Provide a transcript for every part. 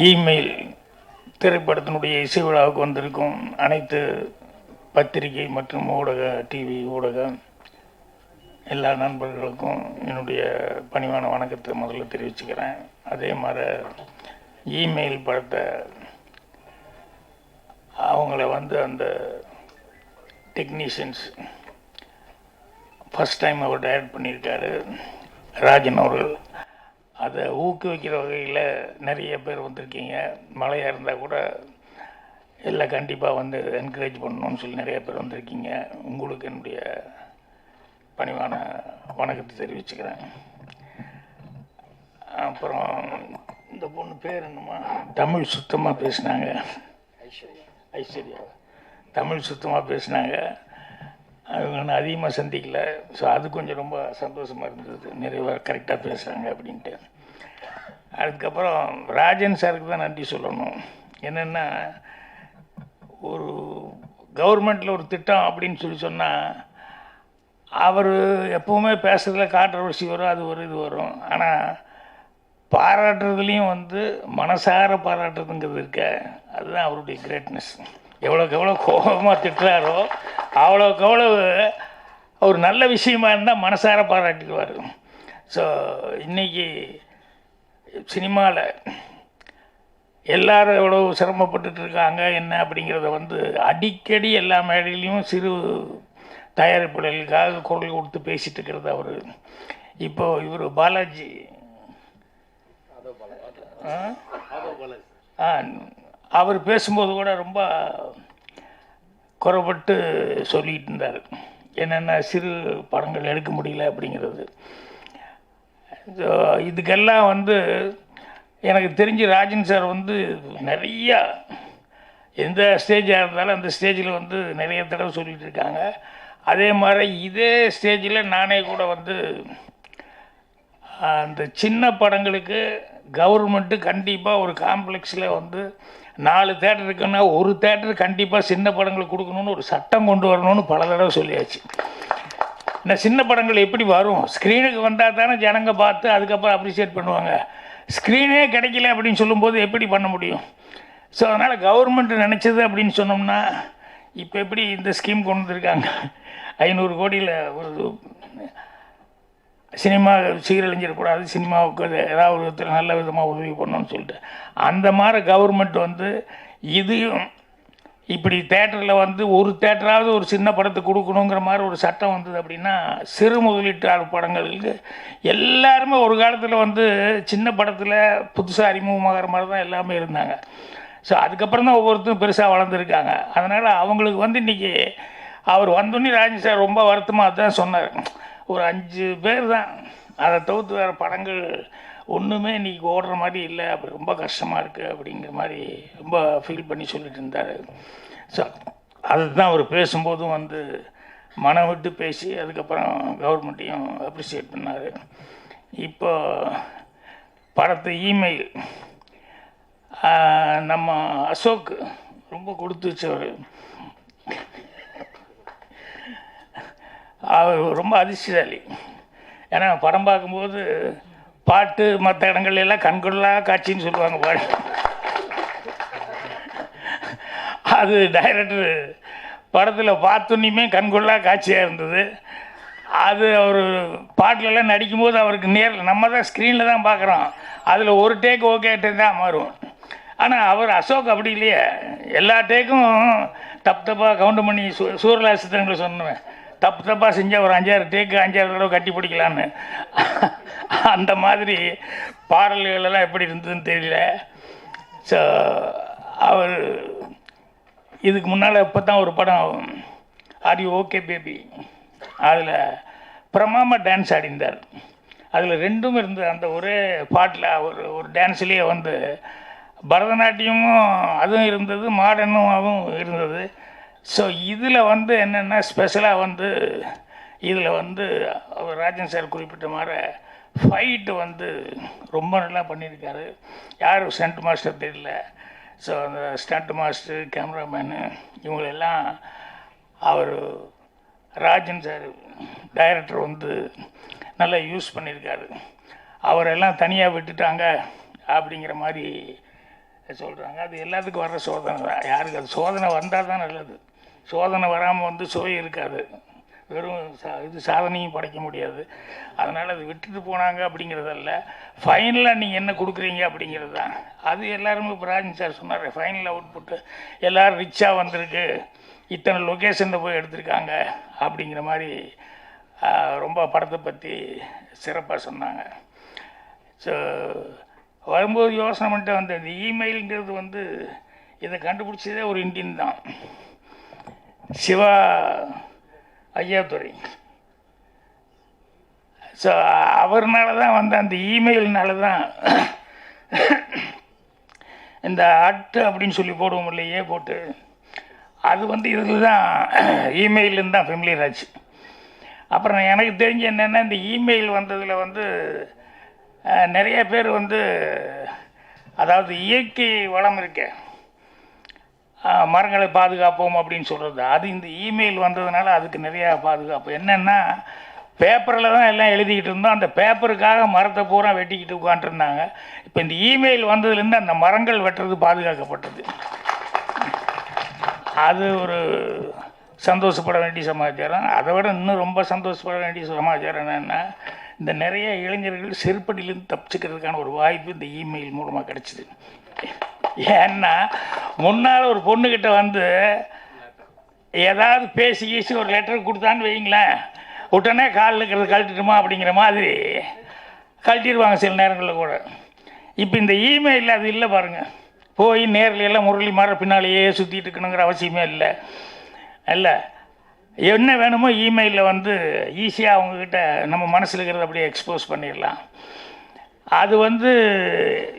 Email திரைப்படத்தினுடைய இசை விழாவுக்கு வந்திருக்கும் அனைத்து பத்திரிகை மற்றும் ஊடக டிவி ஊடகம் எல்லா நண்பர்களுக்கும் என்னுடைய பணிவான வணக்கத்தை முதல்ல தெரிவிச்சுக்கிறேன். அதே மாதிரி இமெயில் படத்தை அவங்கள அந்த டெக்னீஷியன்ஸ் ஃபஸ்ட் டைம் அவர் டைரக்ட் பண்ணியிருக்காரு ராஜன் அவர்கள். அதை ஊக்குவிக்கிற வகையில் நிறைய பேர் வந்திருக்கீங்க. மழையாக இருந்தால் கூட எல்லாம் கண்டிப்பாக என்கரேஜ் பண்ணணும்னு சொல்லி நிறைய பேர் வந்திருக்கீங்க. உங்களுக்கு என்னுடைய பணிவான வணக்கத்தை தெரிவிச்சுக்கிறேன். அப்புறம் இந்த பொண்ணு பேர் என்னமா, தமிழ் சுத்தமாக பேசினாங்க. ஐஸ்வர்யா தமிழ் சுத்தமாக பேசினாங்க. அவங்க நான் அதிகமாக சந்திக்கல. ஸோ அது கொஞ்சம் ரொம்ப சந்தோஷமாக இருந்தது, நிறைய கரெக்டாக பேசுகிறாங்க அப்படின்ட்டு. அதுக்கப்புறம் ராஜன் சாருக்கு தான் நன்றி சொல்லணும். என்னென்னா, ஒரு கவர்மெண்ட்டில் ஒரு திட்டம் அப்படின்னு சொல்லி சொன்னால் அவர் எப்போவுமே பேசுகிறதுல கான்ட்ரவர்சி வரும், அது ஒரு இது வரும். ஆனால் பாராட்டுறதுலேயும் மனசார பாராட்டுறதுங்கிறது இருக்க, அதுதான் அவருடைய கிரேட்னஸ். எவ்வளோக்கு எவ்வளோ கோபமாக திட்டுறாரோ அவ்வளோக்கு எவ்வளோ ஒரு நல்ல விஷயமா இருந்தால் மனசார பாராட்டிடுவார். ஸோ இன்றைக்கி சினிமாவில் எல்லாரும் எவ்வளோ சிரமப்பட்டுருக்காங்க என்ன அப்படிங்கிறத அடிக்கடி எல்லா மேடையிலையும் சிறு தயாரிப்பாளர்களுக்காக குரல் கொடுத்து பேசிகிட்டு இருக்கிறது அவர். இப்போது இவர் பாலாஜி அவர் பேசும்போது கூட ரொம்ப குறைபட்டு சொல்லிகிட்டு இருந்தார். என்னென்ன சிறு படங்கள் எடுக்க முடியல அப்படிங்கிறது. இதுக்கெல்லாம் எனக்கு தெரிஞ்சு ராஜன் சார் நிறையா எந்த ஸ்டேஜாக இருந்தாலும் அந்த ஸ்டேஜில் நிறைய தடவை சொல்லிகிட்டு இருக்காங்க. அதே மாதிரி இதே ஸ்டேஜில் நானே கூட அந்த சின்ன படங்களுக்கு கவர்மெண்ட்டு கண்டிப்பாக ஒரு காம்ப்ளெக்ஸில் 4 தேட்டர் இருக்குன்னா ஒரு தேட்டர் கண்டிப்பாக சின்ன படங்களுக்கு கொடுக்கணுன்னு ஒரு சட்டம் கொண்டு வரணும்னு பல தடவை சொல்லியாச்சு. இந்த சின்ன படங்கள் எப்படி வரும்? ஸ்க்ரீனுக்கு வந்தால் தானே ஜனங்க பார்த்து அதுக்கப்புறம் அப்ரிஷியேட் பண்ணுவாங்க. ஸ்க்ரீனே கிடைக்கல அப்படின்னு சொல்லும்போது எப்படி பண்ண முடியும்? ஸோ அதனால் கவர்மெண்ட் நினச்சது அப்படின்னு சொன்னோம்னா, இப்போ எப்படி இந்த ஸ்கீம் கொண்டு வந்திருக்காங்க, 500 கோடியில் ஒரு சினிமா சீரழிஞ்சிடக்கூடாது, சினிமாவுக்கு ஏதாவது ஒரு விதத்தில் நல்ல விதமாக உதவி பண்ணணும்னு சொல்லிட்டு அந்த மாதிரி கவர்மெண்ட் இதையும் இப்படி தேட்டரில் ஒரு தேட்டராவது ஒரு சின்ன படத்தை கொடுக்கணுங்கிற மாதிரி ஒரு சட்டம் வந்தது அப்படின்னா, சிறு முதலீட்டாளர் படங்களுக்கு எல்லாருமே ஒரு காலத்தில் சின்ன படத்தில் புதுசாக அறிமுகமாகிற மாதிரி தான் எல்லாமே இருந்தாங்க. ஸோ அதுக்கப்புறம் தான் ஒவ்வொருத்தரும் பெருசாக வளர்ந்துருக்காங்க. அதனால் அவங்களுக்கு இன்றைக்கி அவர் வந்தோடனே ராஜன் சார் ரொம்ப வருத்தமாக அதுதான் சொன்னார். ஒரு 5 பேர் தான், அதை தவிர்த்து வேறு படங்கள் ஒன்றுமே இன்றைக்கி ஓடுற மாதிரி இல்லை, அப்படி ரொம்ப கஷ்டமாக இருக்குது அப்படிங்கிற மாதிரி ரொம்ப ஃபீல் பண்ணி சொல்லிட்டு இருந்தார். ஸோ அதுதான் அவர் பேசும்போதும் மனம் விட்டு பேசி அதுக்கப்புறம் கவர்மெண்ட்டையும் அப்ரிஷியேட் பண்ணார். இப்போ படத்தை இமெயில் நம்ம அசோக் ரொம்ப கொடுத்து வச்சவர். அவர் ரொம்ப அதிர்ஷ்டசாலி. ஏன்னா படம் பார்க்கும்போது பாட்டு மற்ற இடங்கள்லாம் கண்கொள்ளா காட்சின்னு சொல்லுவாங்க பாடு. அது டைரக்டர் படத்தில் பார்த்தோன்னையுமே கண்கொள்ளா காட்சியாக இருந்தது. அது அவர் பாட்டிலெல்லாம் நடிக்கும்போது அவருக்கு நேரில் நம்ம தான் ஸ்க்ரீனில் தான் பார்க்குறோம், அதில் ஒரு டேக் ஓகே தான் மாறும். ஆனால் அவர் அசோக் அப்படி இல்லையே, எல்லா டேக்கும் தப்பாக கவுண்ட் பண்ணி சூரலாசித்தங்களை சொன்னேன், தப்பாக செஞ்சால் ஒரு 5-6 டேக்கு 5-6 தடவை கட்டி பிடிக்கலான்னு. அந்த மாதிரி பாடல்களெல்லாம் எப்படி இருந்ததுன்னு தெரியல. ஸோ அவர் இதுக்கு முன்னால் இப்போ தான் ஒரு படம் ஆர் யூ ஓகே பேபி, அதில் பிரமாமா டான்ஸ் ஆடிந்தார். அதில் ரெண்டும் இருந்தது. அந்த ஒரே பாட்டில் ஒரு டான்ஸ்லேயே பரதநாட்டியமும் அதுவும் இருந்தது, மாடர்னும் அதுவும் இருந்தது. ஸோ இதில் என்னென்னா ஸ்பெஷலாக இதில் அவர் ராஜன் சார் குறிப்பிட்ட மாதிரி ஃபைட்டு ரொம்ப நல்லா பண்ணியிருக்காரு. யார் ஸ்டண்ட் மாஸ்டர் தெரியல. ஸோ அந்த ஸ்டண்ட் மாஸ்டர், கேமராமேனு இவங்களெல்லாம் அவர் ராஜன் சார் டைரக்டர் நல்லா யூஸ் பண்ணியிருக்காரு. அவரெல்லாம் தனியாக விட்டுட்டாங்க அப்படிங்கிற மாதிரி சொல்கிறாங்க. அது எல்லாத்துக்கும் வர்ற சோதனை தான். யாருக்கு அது சோதனை வந்தால் தான் நல்லது. சோதனை வராமல் வந்து சுவை இருக்காது. வெறும் இது சாதனையும் படைக்க முடியாது. அதனால் அது விட்டுட்டு போனாங்க அப்படிங்கிறதல்ல, ஃபைனலாக நீங்கள் என்ன கொடுக்குறீங்க அப்படிங்கிறது தான். அது எல்லாருமே இப்போ ராஜன் சார் சொன்னார், ஃபைனல் அவுட்புட்டு எல்லோரும் ரிச்சாக வந்திருக்கு, இத்தனை லொக்கேஷனில் போய் எடுத்திருக்காங்க அப்படிங்கிற மாதிரி ரொம்ப படத்தை பற்றி சிறப்பாக சொன்னாங்க. ஸோ வரும்போது யோசனை பண்ணிட்டு வந்த இந்த இமெயிலுங்கிறது வந்து இதை கண்டுபிடிச்சதே ஒரு இந்தியன் தான், சிவா ஐயாத்துறை. ஸோ அவர்னால தான் வந்து அந்த இமெயில்னால தான் இந்த அட்டு அப்படின்னு சொல்லி போடுவோம் இல்லையே போட்டு, அது வந்து இதில் தான் இமெயிலேருந்து தான் ஃபெமிலியர் ஆச்சு. அப்புறம் எனக்கு தெரிஞ்சு என்னென்னா, இந்த இமெயில் வந்ததில் வந்து நிறைய பேர் வந்து, அதாவது இயற்கை வளம் இருக்க மரங்களை பாதுகாப்போம் அப்படின்னு சொல்கிறது, அது இந்த இமெயில் வந்ததுனால அதுக்கு நிறையா பாதுகாப்பு. என்னென்னா, பேப்பரில் தான் எல்லாம் எழுதிக்கிட்டு இருந்தோம், அந்த பேப்பருக்காக மரத்தை பூரா வெட்டிக்கிட்டு உட்காந்துருந்தாங்க. இப்போ இந்த இமெயில் வந்ததுலேருந்து அந்த மரங்கள் வெட்டுறது பாதுகாக்கப்பட்டது. அது ஒரு சந்தோஷப்பட வேண்டிய சமாச்சாரம். அதை விட இன்னும் ரொம்ப சந்தோஷப்பட வேண்டிய சமாச்சாரம் என்னென்னா, இந்த நிறைய இளைஞர்கள் செருப்படியிலேருந்து தப்பிச்சுக்கிறதுக்கான ஒரு வாய்ப்பு இந்த இமெயில் மூலமாக கிடச்சிது. ஏன்னா முன்னால் ஒரு பொண்ணுக்கிட்ட வந்து ஏதாவது பேசி ஒரு லெட்டர் கொடுத்தான்னு வைங்களேன், உடனே காலில் இருக்கிறது கழட்டிடுமா அப்படிங்கிற மாதிரி கழட்டிடுவாங்க சில நேரங்களில் கூட. இப்போ இந்த இமெயில் அது இல்லை பாருங்கள். போய் நேரில் எல்லாம் முரளி மாற பின்னாலேயே சுற்றிட்டு இருக்கணுங்கிற அவசியமே இல்லை. இல்லை, என்ன வேணுமோ இமெயிலில் வந்து ஈஸியாக அவங்கக்கிட்ட நம்ம மனசில் இருக்கிறத அப்படியே எக்ஸ்போஸ் பண்ணிடலாம். அது வந்து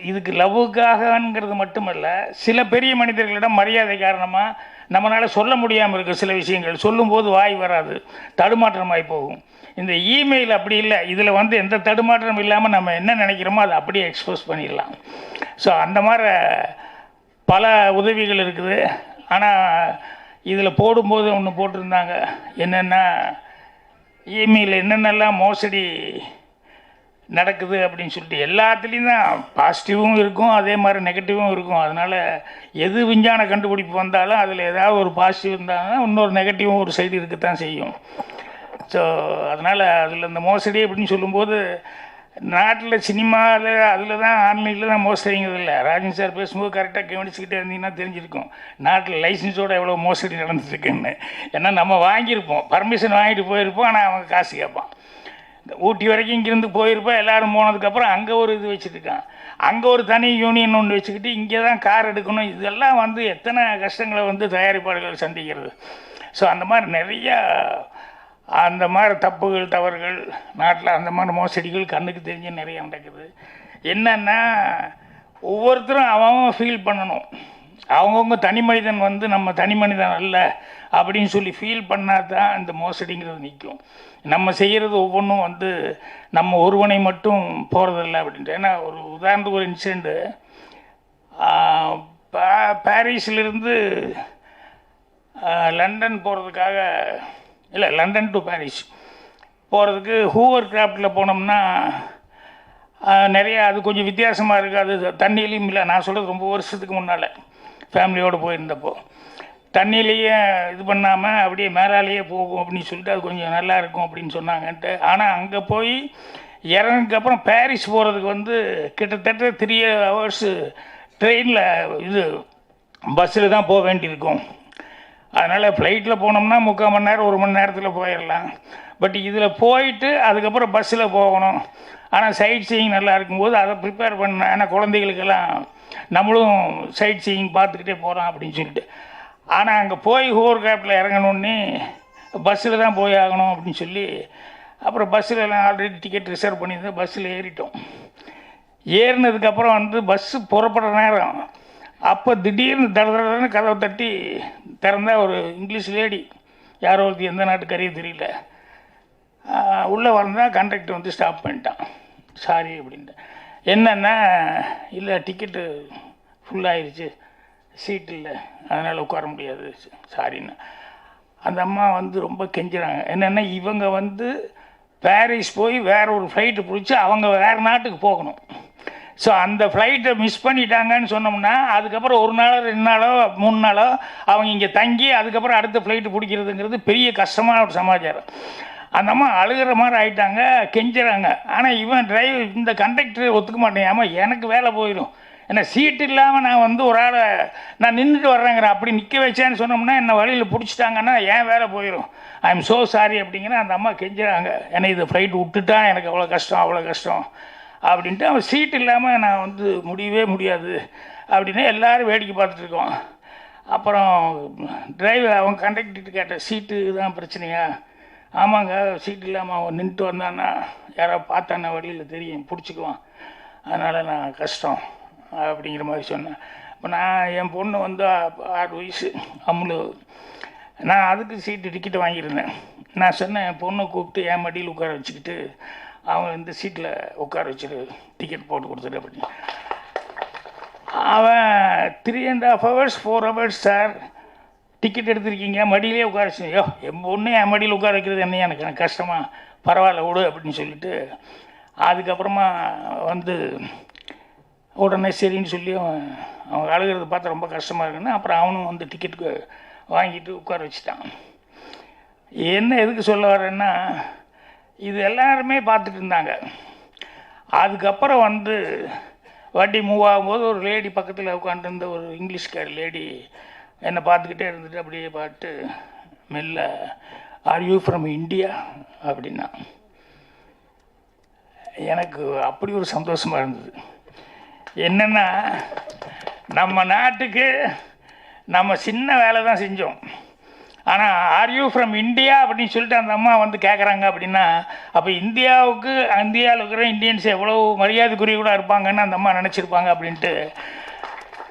இதுக்கு லவ்வுக்காகங்கிறது மட்டுமல்ல, சில பெரிய மனிதர்களிடம் மரியாதை காரணமாக நம்மளால் சொல்ல முடியாமல் இருக்குது. சில விஷயங்கள் சொல்லும்போது வாய் வராது, தடுமாற்றமாகி போகும். இந்த இமெயில் அப்படி இல்லை. இதில் வந்து எந்த தடுமாற்றம் இல்லாமல் நம்ம என்ன நினைக்கிறோமோ அதை அப்படியே எக்ஸ்போஸ் பண்ணிடலாம். ஸோ அந்த மாதிரி பல உதவிகள் இருக்குது. ஆனால் இதில் போடும்போது ஒன்று போட்டிருந்தாங்க, என்னென்னா இமெயில் என்னென்னலாம் மோசடி நடக்குது அப்படின்னு சொல்லிட்டு. எல்லாத்துலேயும் தான் பாசிட்டிவும் இருக்கும், அதே மாதிரி நெகட்டிவும் இருக்கும். அதனால் எது விஞ்ஞான கண்டுபிடிப்பு வந்தாலும் அதில் ஏதாவது ஒரு பாசிட்டிவ் இருந்தாங்கன்னா இன்னொரு நெகட்டிவும் ஒரு சைடு இருக்கத்தான் செய்யும். ஸோ அதனால் அதில் இந்த மோசடி அப்படின்னு சொல்லும்போது, நாட்டில் சினிமாவில் அதில் தான் ஆன்லைனில் தான் மோசடிங்கிறது இல்லை. ராஜன் சார் பேசும்போது கரெக்டாக கவனிச்சுக்கிட்டே இருந்தீங்கன்னா தெரிஞ்சிருக்கும் நாட்டில் லைசன்ஸோடு எவ்வளோ மோசடி நடந்துட்டுருக்குன்னு. ஏன்னா நம்ம வாங்கியிருப்போம், பர்மிஷன் வாங்கிட்டு போயிருப்போம், ஆனால் அவங்க காசு கேட்பான். ஊட்டி வரைக்கும் இங்கேருந்து போயிருப்போம், எல்லோரும் போனதுக்கப்புறம் அங்கே ஒரு இது வச்சுருக்கான், அங்கே ஒரு தனி யூனியன் ஒன்று வச்சுக்கிட்டு இங்கே தான் கார் எடுக்கணும். இதெல்லாம் வந்து எத்தனை கஷ்டங்களை வந்து தயாரிப்பாளர்கள் சந்திக்கிறது. ஸோ அந்த மாதிரி நிறையா அந்த மாதிரி தப்புகள் தவறுகள் நாட்டில், அந்த மாதிரி மோசடிகள் கண்ணுக்கு தெரிஞ்சு நிறைய நடக்குது. என்னென்னா ஒவ்வொருத்தரும் அவன் ஃபீல் பண்ணணும். அவங்கவுங்க தனி மனிதன் வந்து நம்ம தனி மனிதன் அல்ல அப்படின்னு சொல்லி ஃபீல் பண்ணால் தான் இந்த மோசடிங்கிறது நிற்கும். நம்ம செய்கிறது ஒவ்வொன்றும் வந்து நம்ம ஒருவனை மட்டும் போகிறதில்ல அப்படின்ட்டு. ஏன்னா ஒரு உதாரணத்துக்கு ஒரு இன்சிடெண்ட்டு, பாரிஸிலிருந்து லண்டன் போகிறதுக்காக, இல்லை லண்டன் டு பாரிஸ் போகிறதுக்கு ஹூவர் கிராஃப்டில் போனோம்னா நிறையா அது கொஞ்சம் வித்தியாசமாக இருக்குது. அது தண்ணியிலையும் இல்லை, நான் சொல்கிறது ரொம்ப வருஷத்துக்கு முன்னால் ஃபேமிலியோடு போயிருந்தப்போ, தண்ணியிலேயே இது பண்ணாமல் அப்படியே மேலாலேயே போகும் அப்படின்னு சொல்லிட்டு அது கொஞ்சம் நல்லா இருக்கும் அப்படின்னு சொன்னாங்கன்ட்டு. ஆனால் அங்கே போய் இறங்குனதுக்கப்புறம் பாரிஸ் போகிறதுக்கு வந்து கிட்டத்தட்ட 3 hours ட்ரெயினில் இது பஸ்ஸில் தான் போக வேண்டியிருக்கும். அதனால் ஃப்ளைட்டில் போனோம்னா 3/4 மணி நேரம் 1 மணி நேரத்தில் போயிடலாம். பட் இதில் போயிட்டு அதுக்கப்புறம் பஸ்ஸில் போகணும். ஆனால் சைட் சீயிங் நல்லா இருக்கும்போது அதை ப்ரிப்பேர் பண்ணேன். ஏன்னா குழந்தைகளுக்கெல்லாம் நம்மளும் சைட் சீயிங் பார்த்துக்கிட்டே போகிறோம் அப்படின்னு சொல்லிட்டு. ஆனால் அங்கே போய் ஹோவர் கிராஃப்டில் இறங்கணுன்னே பஸ்ஸில் தான் போய் ஆகணும் அப்படின்னு சொல்லி, அப்புறம் பஸ்ஸில் எல்லாம் ஆல்ரெடி டிக்கெட் ரிசர்வ் பண்ணியிருந்தேன். பஸ்ஸில் ஏறிட்டோம். ஏறினதுக்கப்புறம் வந்து பஸ்ஸு புறப்படுற நேரம், அப்போ திடீர்னு தடன்னு கதவை தட்டி திறந்தால் ஒரு இங்கிலீஷ் லேடி, யாரோ ஒருத்தி, எந்த நாட்டுக்காரியே தெரியல, உள்ளே வந்தால் கண்டக்டர் வந்து ஸ்டாப் பண்ணிட்டான். சாரி அப்படின்ட்டு. என்னென்னா, இல்லை டிக்கெட்டு ஃபுல்லாகிடுச்சு, சீட் இல்லை, அதனால் உட்கார முடியாது, சாரின்னு. அந்த அம்மா வந்து ரொம்ப கெஞ்சுறாங்க. என்னென்னா இவங்க வந்து பாரிஸ் போய் வேறு ஒரு ஃப்ளைட்டு பிடிச்சி அவங்க வேறு நாட்டுக்கு போகணும். ஸோ அந்த ஃப்ளைட்டை மிஸ் பண்ணிட்டாங்கன்னு சொன்னோம்னா அதுக்கப்புறம் 1 நாளோ 2 நாளோ 3 நாளோ அவங்க இங்கே தங்கி அதுக்கப்புறம் அடுத்த ஃப்ளைட்டு பிடிக்கிறதுங்கிறது பெரிய கஷ்டமான ஒரு சமாச்சாரம். அந்த அம்மா அழுகிற மாதிரி ஆகிட்டாங்க, கெஞ்சுறாங்க. ஆனால் இவன் இந்த கண்டக்டர் ஒத்துக்க மாட்டேன். ஆமாம் எனக்கு வேலை போயிடும், ஏன்னா சீட்டு இல்லாமல் நான் வந்து ஒரு ஆளை நான் நின்றுட்டு வர்றேங்கிற அப்படி நிற்க வச்சேன்னு சொன்னோம்னா என்னை வழியில் பிடிச்சிட்டாங்கன்னா ஏன் வேலை போயிடும், ஐ எம் ஸோ சாரி அப்படிங்கிற அந்த அம்மா கெஞ்சுறாங்க. ஏன்னா இது ஃப்ளைட் விட்டுட்டா எனக்கு அவ்வளோ கஷ்டம் அவ்வளோ கஷ்டம் அப்படின்ட்டு. அவன் சீட் இல்லாமல் நான் வந்து முடியவே முடியாது அப்படின்னு எல்லோரும் வேடிக்கை பார்த்துட்ருக்கோம். அப்புறம் டிரைவர் அவன் கண்டக்டர்கிட்ட கேட்ட, சீட்டு தான் பிரச்சனையா? ஆமாங்க, சீட் இல்லாமல் அவன் நின்றுட்டு வந்தான்னா யாராவது பார்த்தான்னா வழியில் தெரியும் பிடிச்சிக்குவான், அதனால் நான் கஷ்டம் அப்படிங்கிற மாதிரி சொன்னேன். இப்போ நான் என் பொண்ணு வந்து 6 வயசு அம்முலு, நான் அதுக்கு சீட்டு டிக்கெட்டு வாங்கியிருந்தேன். நான் சொன்னேன் என் பொண்ணை கூப்பிட்டு என் மடியில் உட்கார வச்சுக்கிட்டு அவன் இந்த சீட்டில் உட்கார வச்சுட்டு டிக்கெட் போட்டு கொடுத்துரு அப்படின்னு. அவன் 3.5 hours 4 hours சார் டிக்கெட் எடுத்திருக்கீங்க, மடியிலே உட்கார வச்சு, ஐயோ என் பொண்ணு என் மடியில் உட்கார வைக்கிறது என்ன எனக்கு கஷ்டமாக, பரவாயில்ல விடு அப்படின்னு சொல்லிட்டு அதுக்கப்புறமா வந்து உடனே சரின்னு சொல்லி அவன் அழுகிறது பார்த்து ரொம்ப கஷ்டமாக இருக்குன்னு அப்புறம் அவனும் வந்து டிக்கெட்டுக்கு வாங்கிட்டு உட்கார வச்சுட்டான். என்ன எதுக்கு சொல்ல வரேன்னா, இது எல்லாருமே பார்த்துட்டு இருந்தாங்க. அதுக்கப்புறம் வந்து வண்டி மூவ் ஆகும்போது ஒரு லேடி பக்கத்தில் உட்காந்துருந்த ஒரு இங்கிலீஷ்கார லேடி என்னை பார்த்துக்கிட்டே இருந்துட்டு அப்படியே பார்த்து மெல்ல, ஆர் யூ ஃப்ரம் இந்தியா அப்படின்னா. எனக்கு அப்படி ஒரு சந்தோஷமாக இருந்தது. என்னென்னா நம்ம நாட்டுக்கு நம்ம சின்ன வேலை தான் செஞ்சோம், ஆனால் ஆர் யூ ஃப்ரம் இந்தியா அப்படின்னு சொல்லிட்டு அந்த அம்மா வந்து கேட்குறாங்க அப்படின்னா அப்போ இந்தியாவில் இருக்கிற இந்தியன்ஸ் எவ்வளோ மரியாதைக்குரிய கூட இருப்பாங்கன்னு அந்த அம்மா நினச்சிருப்பாங்க அப்படின்ட்டு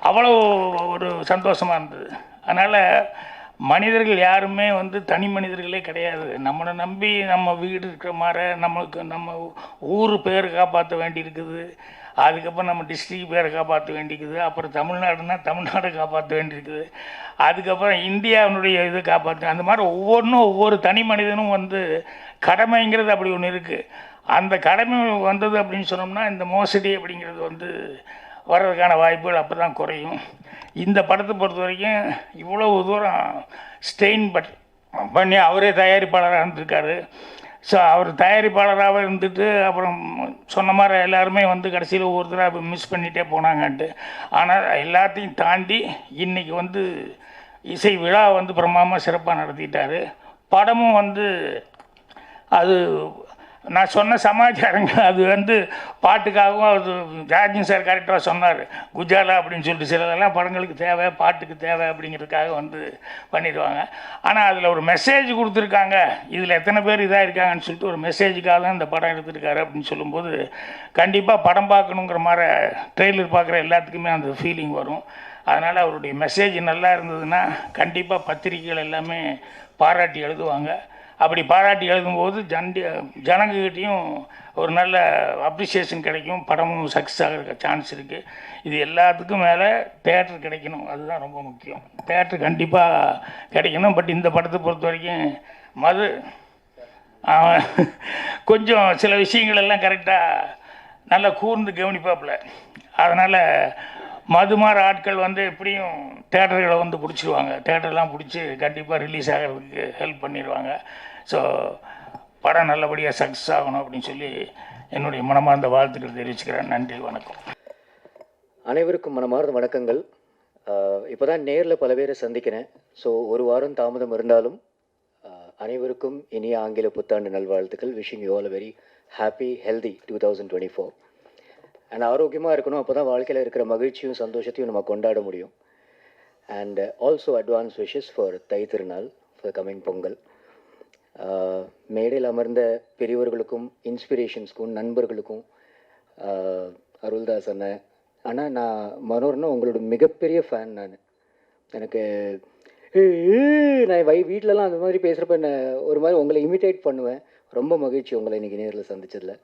அவ்வளோ ஒரு சந்தோஷமாக இருந்தது. அதனால் மனிதர்கள் யாருமே வந்து தனி மனிதர்களே கிடையாது. நம்மளை நம்பி நம்ம வீடு இருக்கிற மாதிரி நம்மளுக்கு நம்ம ஊர் பேர் காப்பாற்ற வேண்டியிருக்குது, அதுக்கப்புறம் நம்ம டிஸ்ட்ரிக்ட் பேரை காப்பாற்ற வேண்டியிருக்குது, அப்புறம் தமிழ்நாடுனா தமிழ்நாடை காப்பாற்ற வேண்டியிருக்குது, அதுக்கப்புறம் இந்தியாவினுடைய இதை காப்பாற்ற, அந்த மாதிரி ஒவ்வொன்றும் ஒவ்வொரு தனி மனிதனும் வந்து கடமைங்கிறது அப்படி ஒன்று இருக்குது. அந்த கடமை வந்தது அப்படின்னு சொன்னோம்னா இந்த மோசடி அப்படிங்கிறது வந்து வர்றதுக்கான வாய்ப்புகள் அப்போ தான் குறையும். இந்த படத்தை பொறுத்த வரைக்கும் இவ்வளவு தூரம் ஸ்டெயின் பண்ணி அவரே தயாரிப்பாளராக இருந்திருக்காரு. ஸோ அவர் தயாரிப்பாளராக இருந்துட்டு அப்புறம் சொன்ன மாதிரி எல்லாருமே வந்து கடைசியில் ஒவ்வொருத்தராக மிஸ் பண்ணிகிட்டே போனாங்கன்ட்டு. ஆனால் எல்லாத்தையும் தாண்டி இன்றைக்கி வந்து இசை விழா வந்து பிரமாதமாக சிறப்பாக நடத்திட்டார். படமும் வந்து அது நான் சொன்ன சமாச்சாரங்கள் அது வந்து பாட்டுக்காகவும் அது ஜார்ஜின் சார் கரெக்டாக சொன்னார், குஜாலா அப்படின்னு சொல்லிட்டு சிலதெல்லாம் படங்களுக்கு தேவை, பாட்டுக்கு தேவை அப்படிங்கிறதுக்காக வந்து பண்ணிடுவாங்க. ஆனால் அதில் ஒரு மெசேஜ் கொடுத்துருக்காங்க, இதில் எத்தனை பேர் இதாக இருக்காங்கன்னு சொல்லிட்டு ஒரு மெசேஜுக்காக தான் இந்த படம் எடுத்துருக்காரு அப்படின்னு சொல்லும்போது கண்டிப்பாக படம் பார்க்கணுங்கிற மாதிரி ட்ரெய்லர் பார்க்குற எல்லாத்துக்குமே அந்த ஃபீலிங் வரும். அதனால் அவருடைய மெசேஜ் நல்லா இருந்ததுன்னா கண்டிப்பாக பத்திரிகைகள் எல்லாமே பாராட்டி எழுதுவாங்க. அப்படி பாராட்டி எழுதும்போது ஜனங்ககிட்டையும் ஒரு நல்ல அப்ரிசியேஷன் கிடைக்கும், படமும் சக்ஸஸ் ஆகிற சான்ஸ் இருக்குது. இது எல்லாத்துக்கும் மேலே தேட்டர் கிடைக்கணும், அதுதான் ரொம்ப முக்கியம். தேட்டர் கண்டிப்பாக கிடைக்கணும். பட் இந்த படத்தை பொறுத்த வரைக்கும் மது கொஞ்சம் சில விஷயங்கள் எல்லாம் கரெக்டாக நல்லா கூர்ந்து கவனிப்பாப்பில். அதனால் மதுமார ஆட்கள் வந்து எப்படியும் தேட்டர்களை வந்து பிடிச்சிருவாங்க, தேட்டர்லாம் பிடிச்சி கண்டிப்பாக ரிலீஸ் ஆகிறதுக்கு ஹெல்ப் பண்ணிடுவாங்க. ஸோ படம் நல்லபடியாக சக்ஸஸ் ஆகணும் அப்படின்னு சொல்லி என்னுடைய மனமார்ந்த வாழ்த்துக்கள் தெரிவிச்சுக்கிறேன். நன்றி, வணக்கம். அனைவருக்கும் மனமார்ந்த வணக்கங்கள். இப்போ தான் நேரில் பல பேரை சந்திக்கிறேன். ஸோ ஒரு வாரம் தாமதம் இருந்தாலும் அனைவருக்கும் இனிய ஆங்கில புத்தாண்டு நல்வாழ்த்துக்கள். Wishing you all a very happy healthy 2024. And ஆரோக்கியமாக இருக்கணும், அப்போ தான் வாழ்க்கையில் இருக்கிற மகிழ்ச்சியும் சந்தோஷத்தையும் நம்ம கொண்டாட முடியும். And also advance wishes for thy திருநாள், ஃபார் கம்மிங் பொங்கல். மேடையில் அமர்ந்த பெரியவர்களுக்கும் இன்ஸ்பிரேஷன்ஸ்க்கும் நண்பர்களுக்கும் அருள்தாஸ் அண்ணன், ஆனால் நான் மனோர்னா உங்களோட மிகப்பெரிய ஃபேன். எனக்கு நான் வீட்டிலலாம் அந்த மாதிரி பேசுகிறப்ப என்ன ஒரு மாதிரி உங்களை இமிட்டேட் பண்ணுவேன். ரொம்ப மகிழ்ச்சி உங்களை இன்றைக்கி நேரில் சந்திச்சதில்.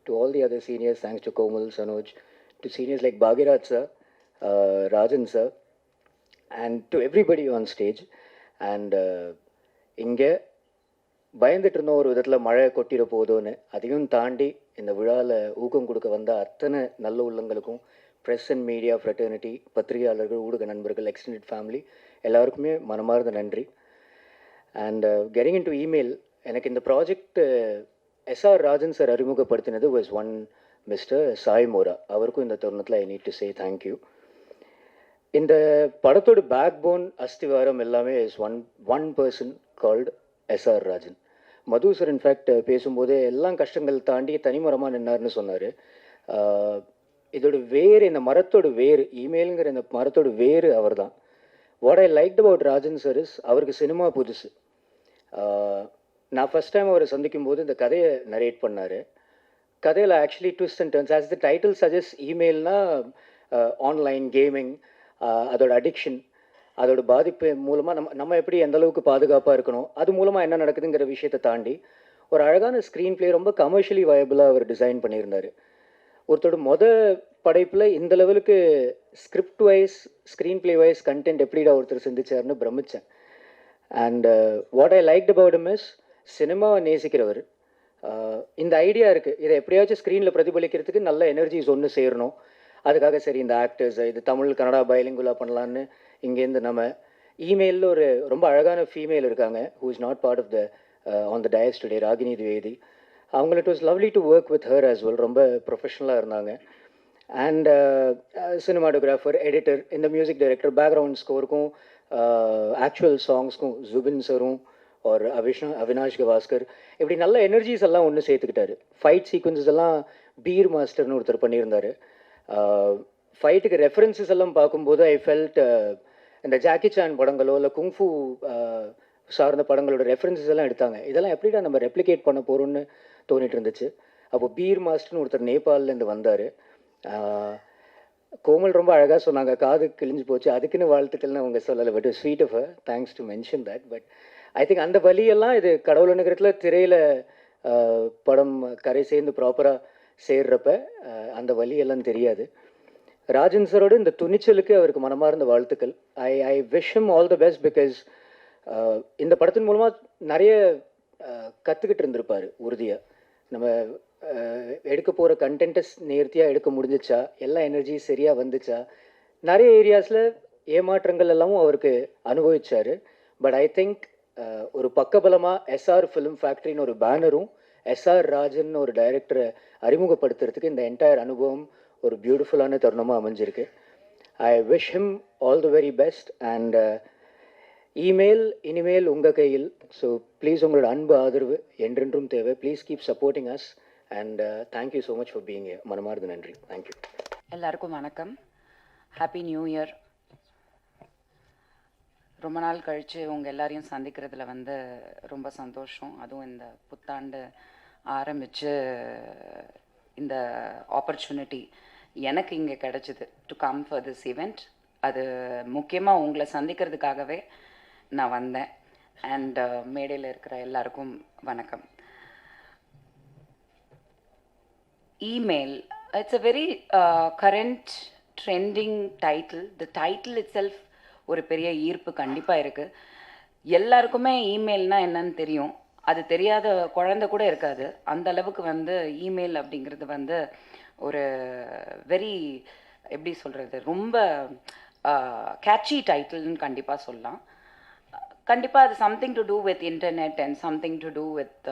To all the other seniors, thanks to Komal, Sanoj, to seniors like Bhagiraj sir, Rajan sir, and to everybody on stage. And இங்கே பயந்துட்டு இருந்தோம் ஒரு விதத்தில் மழை கொட்டிட போதோன்னு, அதையும் தாண்டி இந்த விழாவில் ஊக்கம் கொடுக்க வந்த அத்தனை நல்ல உள்ளங்களுக்கும் ப்ரெஸ் அண்ட் மீடியா ஃப்ரெட்டர்னிட்டி, பத்திரிகையாளர்கள், ஊடக நண்பர்கள், எக்ஸ்டெண்டட் ஃபேமிலி எல்லாருக்குமே மனமார்ந்த நன்றி. And getting into email, எனக்கு இந்த ப்ராஜெக்ட் எஸ்ஆர் ராஜன் சார் அறிமுகப்படுத்தினது was one mister Sai Mora. அவருக்கும் இந்த தருணத்தில் I need to say thank you. இந்த படத்தோட பேக் போன் அஸ்திவாரம் எல்லாமே is one person called SR Rajan. Madhu sir in fact பேசும்போதே எல்லாம் கஷ்டங்கள் தாண்டி தனிமரமாக நின்னார்னு சொன்னார். இதோட வேறு, இந்த மரத்தோட வேறு, இமெயிலுங்கிற இந்த மரத்தோட வேறு அவர் தான். What I liked about Rajan sir is, அவருக்கு சினிமா புதுசு. நான் ஃபஸ்ட் டைம் அவரை சந்திக்கும் போது இந்த கதையை நரேட் பண்ணார். கதையில் actually twist and turns, as the title suggest, இமெயில்னா ஆன்லைன் கேமிங், அதோட அடிக்ஷன், அதோட பாதிப்பு மூலமாக நம்ம எப்படி எந்த அளவுக்கு பாதுகாப்பாக இருக்கணும், அது மூலமாக என்ன நடக்குதுங்கிற விஷயத்தை தாண்டி ஒரு அழகான ஸ்க்ரீன் பிளே, ரொம்ப கமர்ஷியலி வயபிளாக அவர் டிசைன் பண்ணியிருந்தார். ஒருத்தரோட படைப்பில் இந்த லெவலுக்கு script wise, screenplay wise, content எப்படிடா ஒருத்தர் சிந்திச்சார்னு பிரமித்தேன். And what I liked about him is, சினிமாவை நேசிக்கிறவர். இந்த ஐடியா இருக்குது, இதை எப்படியாச்சும் ஸ்க்ரீனில் பிரதிபலிக்கிறதுக்கு நல்ல எனர்ஜிஸ் ஒன்று சேரணும். அதுக்காக சரி இந்த ஆக்டர்ஸ் இது தமிழ் கன்னடா பைலிங்குலாக பண்ணலான்னு இங்கேருந்து நம்ம இமெயிலில் ஒரு ரொம்ப அழகான ஃபீமேல் இருக்காங்க, who is not part of the on the dais today, Ragini Dwivedi. அவங்கள it was lovely to work with her as well. ரொம்ப ப்ரொஃபஷ்னலாக இருந்தாங்க. அண்ட் சினிமாட்டோகிராஃபர், எடிட்டர், இந்த மியூசிக் டைரக்டர், பேக்ரவுண்ட் ஸ்கோருக்கும் ஆக்சுவல் சாங்ஸ்க்கும் ஜுபின் சரும் ஒரு அவினாஷ் கவாஸ்கர், இப்படி நல்ல எனர்ஜிஸ் எல்லாம் ஒன்று சேர்த்துக்கிட்டாரு. ஃபைட் சீக்வன்சஸ் எல்லாம் பீர் மாஸ்டர்னு ஒருத்தர் பண்ணியிருந்தார். ஃபைட்டுக்கு ரெஃபரன்சஸ் எல்லாம் பார்க்கும்போது ஐ ஃபெல்ட் இந்த ஜாக்கி சான் படங்களோ இல்லை குங்ஃபு சார்ந்த படங்களோட ரெஃபரன்சஸ் எல்லாம் எடுத்தாங்க. இதெல்லாம் எப்படிடா நம்ம ரெப்ளிகேட் பண்ண போகிறோன்னு தோணிட்டு இருந்துச்சு. அப்போ பீர் மாஸ்டர்னு ஒருத்தர் நேபாளிலேருந்து வந்தார். கோமல் ரொம்ப அழகாக சொன்னாங்க, காது கிழிஞ்சு போச்சு, அதுக்குன்னு வாழ்த்துக்கள்னு அவங்க சொல்லலை. But sweet of thanks to mention that. But I think அந்த வழியெல்லாம் இது கடவுள் நகரத்தில் திரையில் படம் கரை சேர்ந்து ப்ராப்பராக சேர்றப்ப அந்த வழியெல்லாம் தெரியாது. ராஜன் சரோட இந்த துணிச்சலுக்கு அவருக்கு மனமார்ந்த வாழ்த்துக்கள். I wish him all the best. Because இந்த படத்தின் மூலமாக நிறைய கற்றுக்கிட்டு இருந்திருப்பார் உறுதியாக. நம்ம எடுக்க போகிற கண்டென்ட்டை நேர்த்தியாக எடுக்க முடிஞ்சிச்சா, எல்லா எனர்ஜி சரியாக வந்துச்சா, நிறைய ஏரியாஸில் ஏமாற்றங்கள் எல்லாமும் அவருக்கு அனுபவிச்சார். பட் ஐ திங்க் ஒரு பக்கபலமாக எஸ்ஆர் ஃபிலிம் ஃபேக்ட்ரின்னு ஒரு பேனரும், எஸ்ஆர் ராஜன் ஒரு டைரக்டரை அறிமுகப்படுத்துறதுக்கு இந்த என்டையர் அனுபவம் ஒரு பியூட்டிஃபுல்லான தருணமாக அமைஞ்சிருக்கு. I wish him all the very best. And email இனிமேல் உங்கள் கையில். ஸோ ப்ளீஸ் உங்களோட அன்பு ஆதரவு என்றென்றும் தேவை. Please keep supporting us. And thank you so much for being here. மனமார்ந்த நன்றி. தேங்க்யூ. எல்லாருக்கும் வணக்கம். Happy new year. ரொம்ப நாள் கழித்து உங்கள் எல்லாரையும் சந்திக்கிறதுல ரொம்ப சந்தோஷம். அதுவும் இந்த புத்தாண்டு ஆரம்பித்து இந்த ஆப்பர்ச்சுனிட்டி எனக்கு இங்கே கிடச்சிது to come for this event. அது முக்கியமாக உங்களை சந்திக்கிறதுக்காகவே நான் வந்தேன். அண்ட் மேடையில் இருக்கிற எல்லாருக்கும் வணக்கம். Email, it's a very current trending title. The title it self ஒரு பெரிய ஈர்ப்பு கண்டிப்பாக இருக்குது. எல்லாருக்குமே இமெயில்னால் என்னன்னு தெரியும். அது தெரியாத குழந்தை கூட இருக்காது. அந்த அளவுக்கு இமெயில் அப்படிங்கிறது ஒரு வெரி, எப்படி சொல்கிறது, ரொம்ப கேட்சி டைட்டில்னு கண்டிப்பாக சொல்லலாம். கண்டிப்பாக அது something to do with internet and something to do with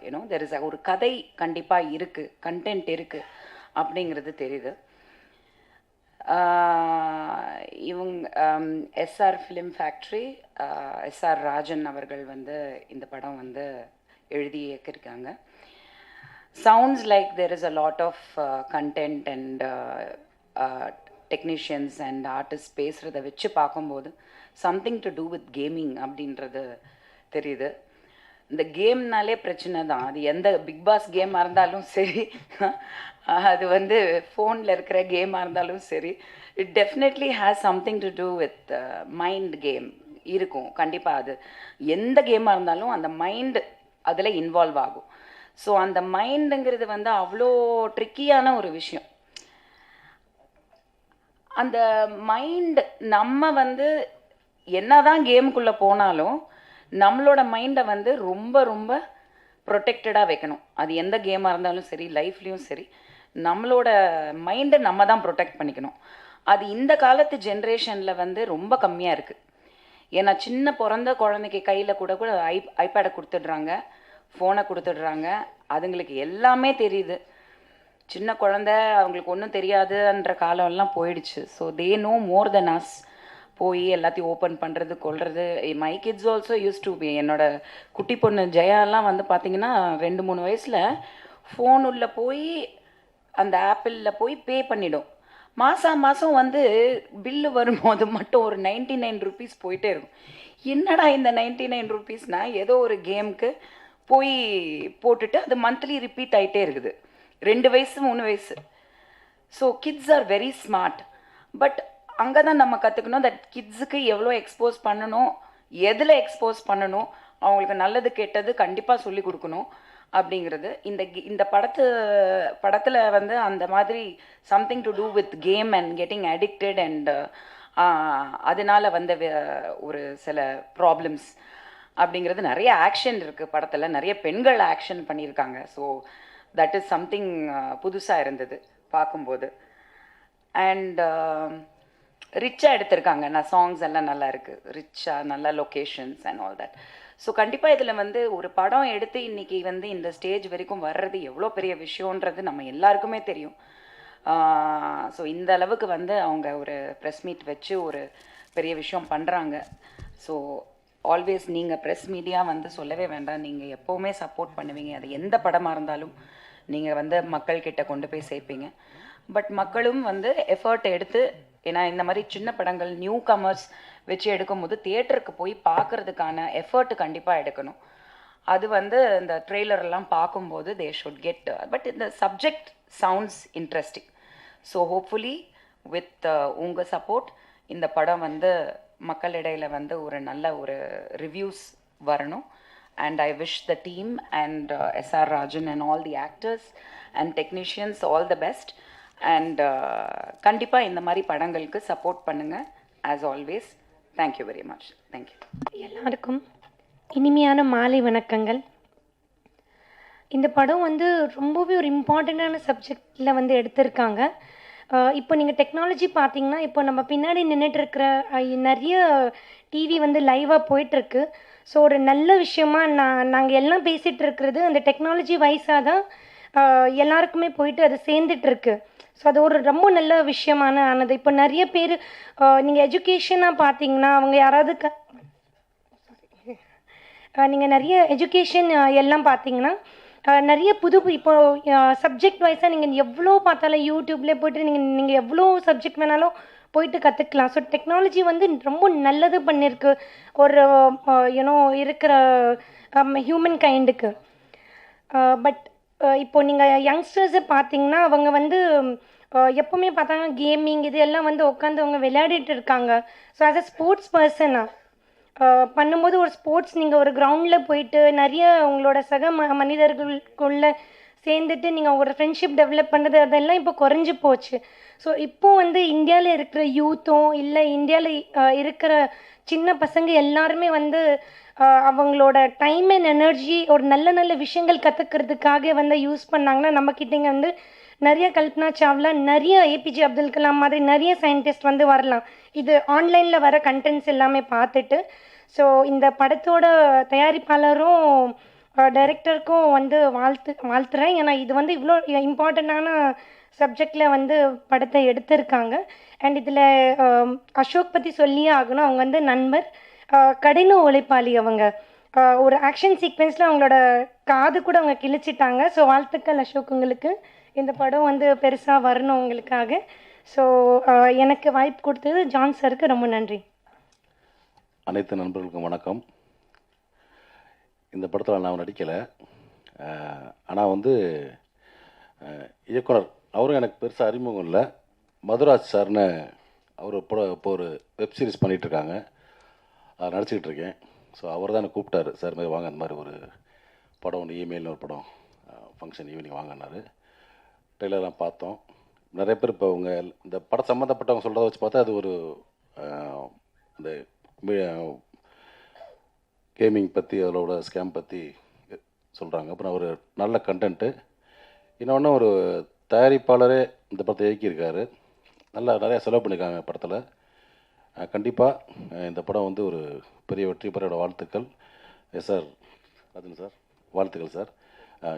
you know there is ஒரு கதை கண்டிப்பாக இருக்குது, கண்டென்ட் இருக்குது அப்படிங்கிறது தெரியுது. இவங்க SR film factory, SR Rajan அவர்கள் இந்த படம் எழுதி இயக்கியிருக்காங்க. Sounds like there is a lot of content and technicians and artist பேசுகிறத வச்சு பார்க்கும்போது something to do with gaming அப்படின்றது தெரியுது. இந்த கேம்னாலே பிரச்சனை தான். அது எந்த பிக் பாஸ் கேமாக இருந்தாலும் சரி, அது ஃபோனில் இருக்கிற கேமாக இருந்தாலும் சரி, it definitely has something to do with mind game இருக்கும். கண்டிப்பாக அது எந்த கேமாக இருந்தாலும் அந்த மைண்டு அதில் இன்வால்வ் ஆகும். ஸோ அந்த மைண்டுங்கிறது அவ்வளோ ட்ரிக்கியான ஒரு விஷயம். அந்த மைண்ட் நம்ம என்ன தான் கேமுக்குள்ளே போனாலும் நம்மளோட மைண்டை ரொம்ப ரொம்ப ப்ரொடெக்டடாக வைக்கணும். அது எந்த கேமாக இருந்தாலும் சரி, லைஃப்லேயும் சரி, நம்மளோட மைண்டை நம்ம தான் ப்ரொடெக்ட் பண்ணிக்கணும். அது இந்த காலத்து ஜென்ரேஷனில் வந்து ரொம்ப கம்மியாக இருக்குது. ஏன்னா சின்ன பிறந்த குழந்தைக்கு கையில் கூட கூட ஐபேடை கொடுத்துடுறாங்க, ஃபோனை கொடுத்துடுறாங்க. அதுங்களுக்கு எல்லாமே தெரியுது. சின்ன குழந்த அவங்களுக்கு ஒன்றும் தெரியாதுன்ற காலம்லாம் போயிடுச்சு. So they know more than us. போய் எல்லாத்தையும் ஓப்பன் பண்ணுறது கொள்வது. My kids also use to be. என்னோட குட்டி பொண்ணு ஜெயாலாம் வந்து பார்த்திங்கன்னா 2-3 வயசில் ஃபோன் உள்ள போய் அந்த ஆப்பிளில் போய் பே பண்ணிடும். மாதம் வந்து பில்லு வரும்போது மட்டும் ஒரு 99 ருபீஸ் போயிட்டே இருக்கும். என்னடா இந்த 99 ருபீஸ்னால் ஏதோ ஒரு கேமுக்கு போய் போட்டுட்டு அது மந்த்லி ரிப்பீட் ஆகிட்டே இருக்குது. 2 வயசு 3 வயசு. So kids are very smart. But அங்கே தான் நம்ம கற்றுக்கணும் தட் கிட்ஸுக்கு எவ்வளோ எக்ஸ்போஸ் பண்ணணும், எதில் எக்ஸ்போஸ் பண்ணணும், அவங்களுக்கு நல்லது கெட்டது கண்டிப்பாக சொல்லி கொடுக்கணும் அப்படிங்கிறது. இந்த படத்தில் வந்து அந்த மாதிரி something to do with game and getting addicted and அதனால் வந்த ஒரு சில ப்ராப்ளம்ஸ் அப்படிங்கிறது. நிறைய ஆக்ஷன் இருக்குது படத்தில், நிறைய பெண்கள் ஆக்ஷன் பண்ணியிருக்காங்க. ஸோ தட் இஸ் சம்திங் புதுசாக இருந்தது பார்க்கும்போது. அண்ட் ரிச்சாக எடுத்திருக்காங்க. நான் சாங்ஸ் எல்லாம் நல்லா இருக்குது, ரிச்சாக நல்ல locations and all that. So கண்டிப்பாக இதில் வந்து ஒரு படம் எடுத்து இன்றைக்கி வந்து இந்த ஸ்டேஜ் வரைக்கும் வர்றது எவ்வளோ பெரிய விஷயன்றது நம்ம எல்லாருக்குமே தெரியும். ஸோ இந்த அளவுக்கு வந்து அவங்க ஒரு ப்ரெஸ் மீட் வச்சு ஒரு பெரிய விஷயம் பண்ணுறாங்க. ஸோ ஆல்வேஸ் நீங்கள் ப்ரெஸ் மீடியா வந்து சொல்லவே வேண்டாம், நீங்கள் எப்போவுமே சப்போர்ட் பண்ணுவீங்க. அது எந்த படமாக இருந்தாலும் நீங்கள் வந்து மக்கள்கிட்ட கொண்டு போய் சேர்ப்பீங்க. பட் மக்களும் வந்து எஃபர்ட் எடுத்து, ஏன்னா இந்த மாதிரி சின்ன படங்கள் நியூ கமர்ஸ் வச்சு எடுக்கும்போது தியேட்டருக்கு போய் பார்க்குறதுக்கான எஃபர்ட் கண்டிப்பாக எடுக்கணும். அது வந்து இந்த ட்ரெய்லரெல்லாம் பார்க்கும்போது தே ஷுட் கெட். பட் இந்த subject sounds interesting. So hopefully with உங்கள் சப்போர்ட் இந்த படம் வந்து மக்களிடையில் வந்து ஒரு நல்ல ஒரு ரிவ்யூஸ் வரணும். And I wish the team and S.R. Rajan and all the actors and technicians all the best. And கண்டிப்பாக இந்த மாதிரி படங்களுக்கு சப்போர்ட் பண்ணுங்கள் as always. Thank you very much. Thank you. எல்லாருக்கும் இனிமையான மாலை வணக்கங்கள். இந்த படம் வந்து ரொம்பவே ஒரு இம்பார்ட்டண்ட்டான சப்ஜெக்டில் வந்து எடுத்திருக்காங்க. இப்போ நீங்கள் டெக்னாலஜி பார்த்தீங்கன்னா, இப்போ நம்ம பின்னாடி நின்றுட்டு இருக்கிற நிறைய டிவி வந்து லைவாக போயிட்டுருக்கு. ஸோ ஒரு நல்ல விஷயமா நாங்கள் எல்லாம் பேசிகிட்டு இருக்கிறது அந்த டெக்னாலஜி வைஸாக தான் எல்லாருக்குமே போயிட்டு அது சேர்ந்துட்டுருக்கு. ஸோ அது ஒரு ரொம்ப நல்ல ஆனது. இப்போ நிறைய பேர் நீங்கள் எஜுகேஷனாக பார்த்தீங்கன்னா, அவங்க யாராவது நீங்கள் நிறைய எஜுகேஷன் எல்லாம் பார்த்தீங்கன்னா நிறைய இப்போ சப்ஜெக்ட் வைஸாக நீங்கள் எவ்வளோ பார்த்தாலும் யூடியூப்லேயே போய்ட்டு நீங்கள் எவ்வளோ சப்ஜெக்ட் வேணாலும் போயிட்டு கற்றுக்கலாம். ஸோ டெக்னாலஜி வந்து ரொம்ப நல்லது பண்ணியிருக்கு ஒரு இருக்கிற ஹியூமன் கைண்டுக்கு. பட் இப்போ நீங்கள் யங்ஸ்டர்ஸை பார்த்தீங்கன்னா, அவங்க வந்து எப்போவுமே பார்த்தாங்க கேமிங் இது எல்லாம் வந்து உட்காந்து அவங்க விளையாடிட்டு இருக்காங்க. ஸோ ஆஸ் அ ஸ்போர்ட்ஸ் பர்சனாக பண்ணும்போது ஒரு ஸ்போர்ட்ஸ் நீங்கள் ஒரு கிரவுண்டில் போயிட்டு நிறைய உங்களோட சக மனிதர்களுக்குள்ளே சேர்ந்துட்டு நீங்கள் ஒரு ஃப்ரெண்ட்ஷிப் டெவலப் பண்ணுறது அதெல்லாம் இப்போ குறைஞ்சி போச்சு. ஸோ இப்போது வந்து இந்தியாவில் இருக்கிற யூத்தும் இல்லை இந்தியாவில் இருக்கிற சின்ன பசங்க எல்லாருமே வந்து அவங்களோட டைம் அண்ட் எனர்ஜி ஒரு நல்ல நல்ல விஷயங்கள் கற்றுக்கிறதுக்காக வந்து யூஸ் பண்ணாங்கன்னா, நம்மக்கிட்டேங்க வந்து நிறைய கல்பனா சாவ்லா, நிறைய ஏபிஜே அப்துல் கலாம் மாதிரி நிறைய சயின்டிஸ்ட் வந்து வரலாம். இது ஆன்லைனில் வர கண்டென்ட்ஸ் எல்லாமே பார்த்துட்டு. ஸோ இந்த படத்தோட தயாரிப்பாளரும் டைரக்டருக்கும் வந்து வாழ்த்துறேன். ஏன்னா இது வந்து இவ்வளோ இம்பார்ட்டண்ட்டான சப்ஜெக்டில் வந்து படத்தை எடுத்திருக்காங்க. அண்ட் இதில் அசோக் பற்றி சொல்லியே ஆகணும். அவங்க வந்து நண்பர், கடின உழைப்பாளி. அவங்க ஒரு ஆக்ஷன் சீக்வென்ஸில் அவங்களோட காது கூட அவங்க கிழிச்சிட்டாங்க. ஸோ வாழ்த்துக்கள் அசோக், உங்களுக்கு இந்த படம் வந்து பெருசாக வரணும் உங்களுக்காக. ஸோ எனக்கு வாய்ப்பு கொடுத்தது ஜான் சருக்கு ரொம்ப நன்றி. அனைத்து நண்பர்களுக்கும் வணக்கம். இந்த படத்தில் நான் நடிக்கலை, ஆனால் வந்து இயக்குனர் அவரும் எனக்கு பெருசாக அறிமுகம் இல்லை. மதுராஜ் சார்னு அவர் இப்போ ஒரு வெப் சீரிஸ் பண்ணிகிட்ருக்காங்க, நடிச்சிக்கிட்டு இருக்கேன். ஸோ அவர் தான் என்னை கூப்பிட்டாரு, சார் மாதிரி வாங்க, அந்த மாதிரி ஒரு படம் ஒன்று இமெயில்னு ஒரு படம் ஃபங்க்ஷன் ஈவினிங் வாங்கினார். ட்ரெய்லர்லாம் பார்த்தோம். நிறைய பேர் இப்போ அவங்க இந்த படம் சம்மந்தப்பட்டவங்க சொல்கிறத வச்சு பார்த்தா அது ஒரு இந்த கேமிங் பற்றி அதோட ஸ்கேம் பற்றி சொல்கிறாங்க. அப்புறம் ஒரு நல்ல கண்டென்ட்டு. இன்னொன்று ஒரு தயாரிப்பாளரே இந்த படத்தை இயக்கியிருக்காரு. நிறையா செலவு பண்ணியிருக்காங்க படத்தில். கண்டிப்பாக இந்த படம் வந்து ஒரு பெரிய வெற்றி பெற வாழ்த்துக்கள். சார் ராஜன் சார், வாழ்த்துக்கள் சார்.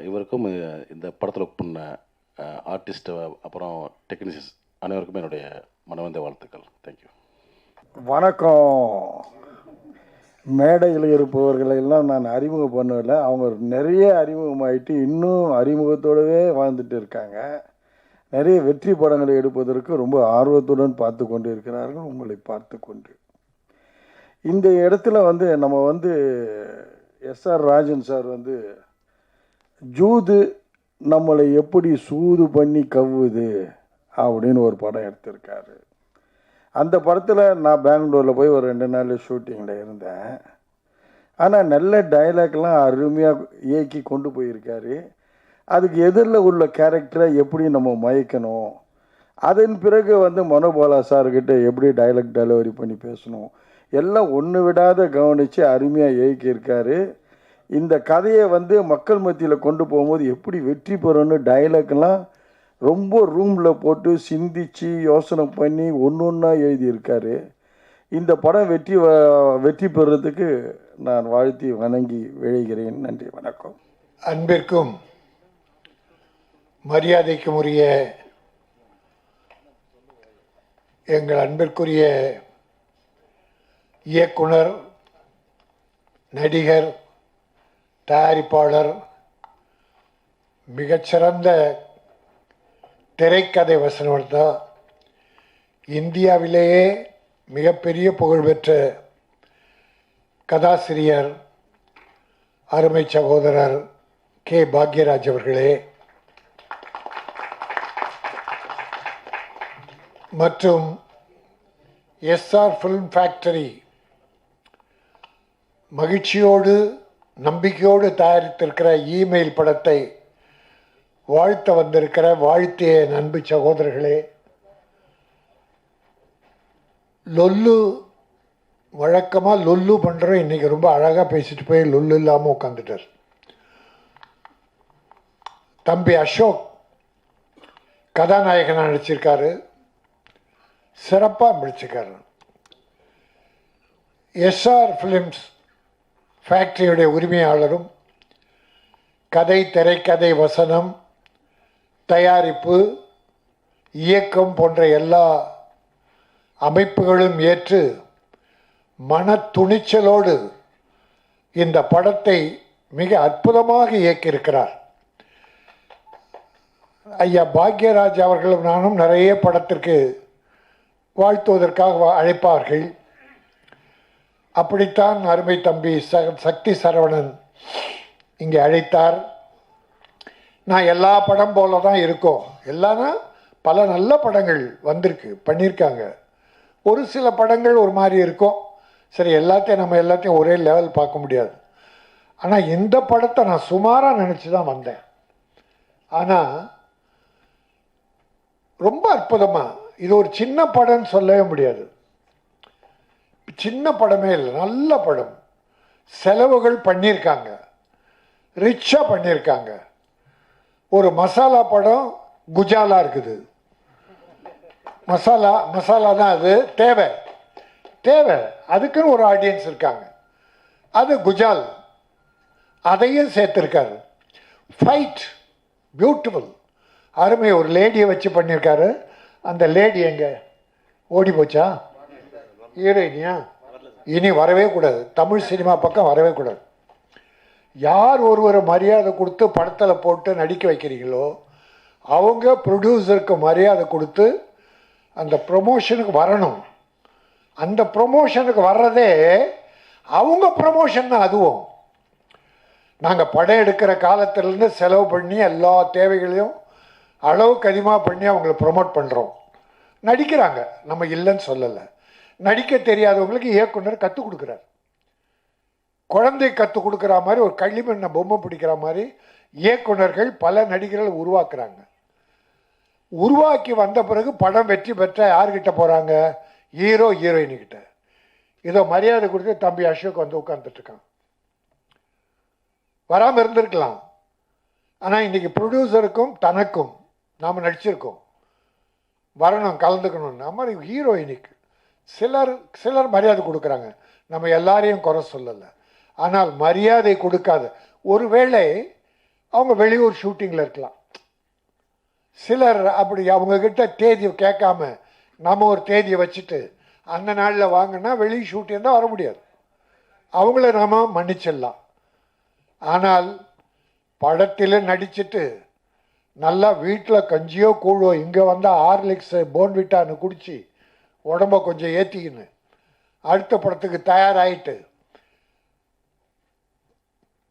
இவருக்கும் இந்த படத்தில் ஒர்க் பண்ண ஆர்டிஸ்ட்டு அப்புறம் டெக்னீஷியன்ஸ் அனைவருக்குமே என்னுடைய மனவந்த வாழ்த்துக்கள். தேங்க்யூ. வணக்கம். மேடையில் இருப்பவர்களெல்லாம் நான் அறிமுகம் பண்ணல. அவங்க நிறைய அறிமுகமாயிட்டு இன்னும் அறிமுகத்தோடவே வாழ்ந்துட்டு இருக்காங்க. நிறைய வெற்றி படங்களை எடுப்பதற்கு ரொம்ப ஆர்வத்துடன் பார்த்து கொண்டு இருக்கிறார்கள். உங்களை பார்த்து கொண்டு இந்த இடத்துல வந்து நம்ம வந்து எஸ்ஆர் ராஜன் சார் வந்து ஜூது நம்மளை எப்படி சூது பண்ணி கவ்வுது அப்படின்னு ஒரு படம் எடுத்திருக்காரு. அந்த படத்தில் நான் பெங்களூரில் போய் ஒரு 2 நாள் ஷூட்டிங்கில் இருந்தேன். ஆனால் நல்ல டைலாக்லாம் அருமையாக இயக்கி கொண்டு போயிருக்காரு. அதுக்கு எதிரில் உள்ள கேரக்டரை எப்படி நம்ம மயக்கணும், அதன் பிறகு வந்து மனோபாலா சார்கிட்ட எப்படி டைலாக் டெலிவரி பண்ணி பேசணும், எல்லாம் ஒன்று விடாத கவனித்து அருமையாக இயக்கியிருக்காரு. இந்த கதையை வந்து மக்கள் மத்தியில் கொண்டு போகும்போது எப்படி வெற்றி பெறணும்னு டைலாக்லாம் ரொம்ப ரூமில் போட்டு சிந்திச்சு யோசனை பண்ணி ஒன்று ஒன்றா எழுதியிருக்காரு. இந்த படம் வெற்றி பெறுறதுக்கு நான் வாழ்த்தி வணங்கி விழைகிறேன். நன்றி, வணக்கம். அன்பிற்கும் மரியாதைக்கும் உரிய எங்கள் அன்பிற்குரிய இயக்குனர், நடிகர், தயாரிப்பாளர், மிகச்சிறந்த திரைக்கதை வசனகர்த்தா, இந்தியாவிலேயே மிகப்பெரிய புகழ்பெற்ற கதாசிரியர், அருமை சகோதரர் கே பாக்யராஜ் அவர்களே, மற்றும் எஸ்ஆர் ஃபிலிம் ஃபேக்டரி மகிழ்ச்சியோடு நம்பிக்கையோடு தயாரித்திருக்கிற இமெயில் படத்தை வாழ்த்த வந்திருக்கிற வாழ்த்திய அன்பு சகோதரர்களே, லொல்லு வழக்கமாக லொல்லு பண்ணுறோம். இன்றைக்கி ரொம்ப அழகாக பேசிட்டு போய் லொல்லு இல்லாமல் உட்காந்துட்டார். தம்பி அசோக் கதாநாயகனாக நடிச்சிருக்காரு, சிறப்பாக நடிச்சிருக்காரு. எஸ்ஆர் ஃபிலிம்ஸ் ஃபேக்டரியுடைய உரிமையாளரும் கதை, திரைக்கதை, வசனம், தயாரிப்பு, இயக்கம் போன்ற எல்லா அமைப்புகளும் ஏற்று மன துணிச்சலோடு இந்த படத்தை மிக அற்புதமாக இயக்கியிருக்கிறார். ஐயா பாக்யராஜ் அவர்களும் நானும் நிறைய படத்திற்கு வாழ்த்துவதற்காக அழைப்பார்கள். அப்படித்தான் அருமை தம்பி சக்தி சரவணன் இங்கே அழைத்தார். நான் எல்லா படம் போல தான் இருக்கோம். எல்லானா பல நல்ல படங்கள் வந்திருக்கு, பண்ணியிருக்காங்க. ஒரு சில படங்கள் ஒரு மாதிரி இருக்கும். சரி, எல்லாத்தையும் ஒரே லெவல் பார்க்க முடியாது. ஆனால் இந்த படத்தை நான் சுமாராக நினச்சி தான் வந்தேன். ஆனால் ரொம்ப அற்புதமாக, இது ஒரு சின்ன படம்னு சொல்லவே முடியாது. சின்ன படமே இல்லை, நல்ல படம். செலவுகள் பண்ணியிருக்காங்க, ரிச்சாக பண்ணியிருக்காங்க. ஒரு மசாலா படம் குஜாலா இருக்குது. மசாலா தான் அது தேவை அதுக்குன்னு ஒரு ஆடியன்ஸ் இருக்காங்க. அது குஜால், அதையும் சேர்த்துருக்காரு. ஃபைட் பியூட்டிஃபுல், அருமை. ஒரு லேடியை வச்சு பண்ணியிருக்காரு. அந்த லேடி எங்கே ஓடி போச்சா? ஹீரோயினியா? இனி வரவே கூடாது, தமிழ் சினிமா பக்கம் வரவே கூடாது. யார் ஒருவரை மரியாதை கொடுத்து படத்தில் போட்டு நடிக்க வைக்கிறீங்களோ அவங்க ப்ரொடியூசருக்கு மரியாதை கொடுத்து அந்த ப்ரொமோஷனுக்கு வரணும். அந்த ப்ரொமோஷனுக்கு வர்றதே அவங்க ப்ரொமோஷன் தான். அதுவும் நாங்கள் படம் எடுக்கிற காலத்திலேருந்து செலவு பண்ணி எல்லா தேவைகளையும் அளவுக்கு அதிகமாக பண்ணி அவங்கள ப்ரொமோட் பண்ணுறோம். நடிக்கிறாங்க, நம்ம இல்லைன்னு சொல்லலை. நடிக்க தெரியாதவங்களுக்கு இயக்குனர் கற்றுக் கொடுக்குறார். குழந்தை கற்றுக் கொடுக்குற மாதிரி, ஒரு களிமண்ணை பொம்மை பிடிக்கிற மாதிரி இயக்குனர்கள் பல நடிகர்களை உருவாக்குறாங்க. உருவாக்கி வந்த பிறகு படம் வெற்றி பெற்ற யார்கிட்ட போகிறாங்க? ஹீரோ ஹீரோயின்கிட்ட. இதோ மரியாதை கொடுத்து தம்பி அசோக் வந்து உட்காந்துட்ருக்கான். வராமல் இருந்திருக்கலாம். ஆனால் இன்றைக்கி ப்ரொடியூசருக்கும் தனக்கும் நாம் நடிச்சிருக்கோம், வரணும் கலந்துக்கணும். நம்ம ஹீரோயினுக்கு சிலர் மரியாதை கொடுக்குறாங்க, நம்ம எல்லாரையும் குறை சொல்லலை. ஆனால் மரியாதை கொடுக்காது, ஒருவேளை அவங்க வெளியூர் ஷூட்டிங்கில் இருக்கலாம், சிலர் அப்படி அவங்கக்கிட்ட தேதியை கேட்காம நம்ம ஒரு தேதியை வச்சுட்டு அந்த நாளில் வாங்கினா வெளி ஷூட்டிங் தான் வர முடியாது, அவங்கள நாம் மன்னிச்சிடலாம். ஆனால் படத்தில் நடிச்சுட்டு நல்லா வீட்டில் கஞ்சியோ கூழோ இங்கே வந்தால் ஹார்லிக்ஸு போன்விட்டான்னு குடித்து உடம்ப கொஞ்சம் ஏற்றிக்கின்னு அடுத்த படத்துக்கு தயாராகிட்டு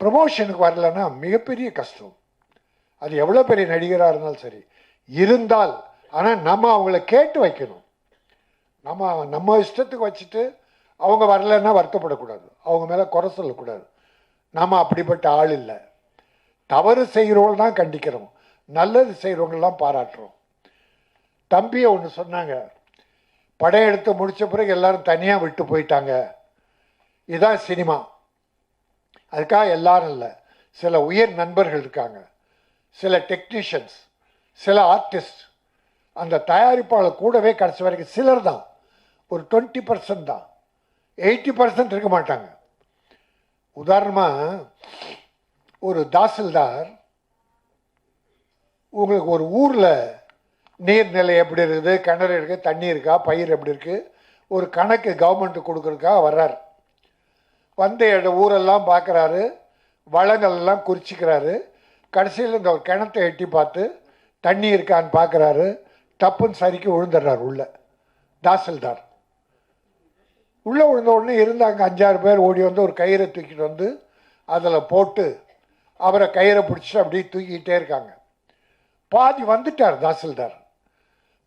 ப்ரமோஷனுக்கு வரலன்னா மிகப்பெரிய கஷ்டம். அது எவ்வளோ பெரிய நடிகராக இருந்தாலும் சரி இருந்தால், ஆனால் நம்ம அவங்கள கேட்டு வைக்கணும். நம்ம இஷ்டத்துக்கு வச்சுட்டு அவங்க வரலன்னா வருத்தப்படக்கூடாது, அவங்க மேலே குறை சொல்லக்கூடாது. நம்ம அப்படிப்பட்ட ஆள் இல்லை. தவறு செய்கிறவங்க தான் கண்டிக்கிறோம், நல்லது செய்கிறவங்களாம் பாராட்டுறோம். தம்பியை ஒன்று சொன்னாங்க, படம் எடுத்து முடித்த பிறகு எல்லாரும் தனியாக விட்டு போயிட்டாங்க, இதுதான் சினிமா. அதுக்காக எல்லாரும் இல்லை, சில உயர் நண்பர்கள் இருக்காங்க, சில டெக்னீஷியன்ஸ், சில ஆர்டிஸ்ட், அந்த தயாரிப்பாளர் கூடவே கடைசி வரைக்கும் சிலர் தான், ஒரு 20% தான், 80% இருக்க மாட்டாங்க. உதாரணமாக ஒரு தாசில்தார் உங்களுக்கு ஒரு ஊரில் நீர்நிலை எப்படி இருக்குது, கிணறு இருக்குது, தண்ணி இருக்கா, பயிர் எப்படி இருக்குது, ஒரு கணக்கு கவர்மெண்ட்டு கொடுக்குறதுக்காக வர்றார். வந்து ஊரெல்லாம் பார்க்குறாரு, வளங்கள்லாம் குறிச்சிக்கிறாரு. கடைசியில் இந்த ஒரு கிணத்தை எட்டி பார்த்து தண்ணி இருக்கான்னு பார்க்குறாரு, டப்புன்னு சரிக்கு விழுந்துடுறார் உள்ள. தாசில்தார் உள்ளே விழுந்த உடனே இருந்தாங்க 5-6 பேர் ஓடி வந்து ஒரு கயிறை தூக்கிட்டு வந்து அதில் போட்டு அவரை கயிறை பிடிச்சிட்டு அப்படியே தூக்கிக்கிட்டே இருக்காங்க. பாதி வந்துட்டார் தாசில்தார்.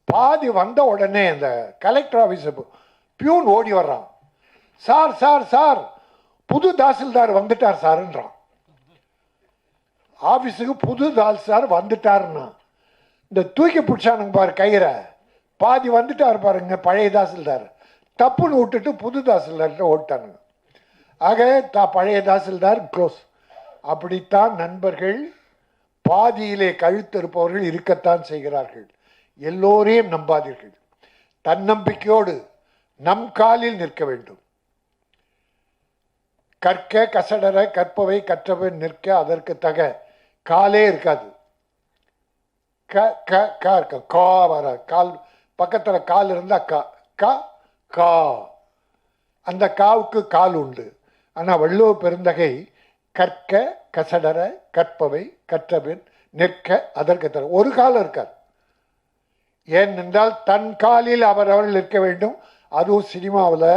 பாதி வந்த உடனே அந்த கலெக்டர் ஆஃபீஸ் பியூன் ஓடி வர்றான், சார் சார் சார் புது தாசில்தார் வந்துட்டார் சாருன்றான். ஆஃபீஸுக்கு புது தாசில்தார் வந்துட்டாருன்னா, இந்த தூக்கி பிடிச்சானுங்க பாரு கயிறை, பாதி வந்துட்டார் பாருங்க பழைய தாசில்தார், தப்புன்னு விட்டுட்டு புது தாசில்தார்கிட்ட ஓட்டானுங்க. ஆக பழைய தாசில்தார் க்ளோஸ். அப்படித்தான் நண்பர்கள் பாதியிலே கழுத்திருப்பவர்கள் இருக்கத்தான் செய்கிறார்கள். எல்லோரையும் நம்பாதீர்கள், தன்னம்பிக்கையோடு நம் காலில் நிற்க வேண்டும். கற்க கசடர கற்பவை கற்றவன் நிற்க அதற்கு தக காலே இருக்காது. கா வர கால் பக்கத்தில் கால் இருந்தால் கா, அந்த காவுக்கு கால் உண்டு. ஆனால் வள்ளுவ பெருந்தகை கற்க கசடர கற்பவை கற்றபின் நிற்க அதற்கு தர ஒரு காலம் இருக்கார். ஏனென்றால் தன் காலில் அவரவர்கள் நிற்க வேண்டும். அதுவும் சினிமாவில்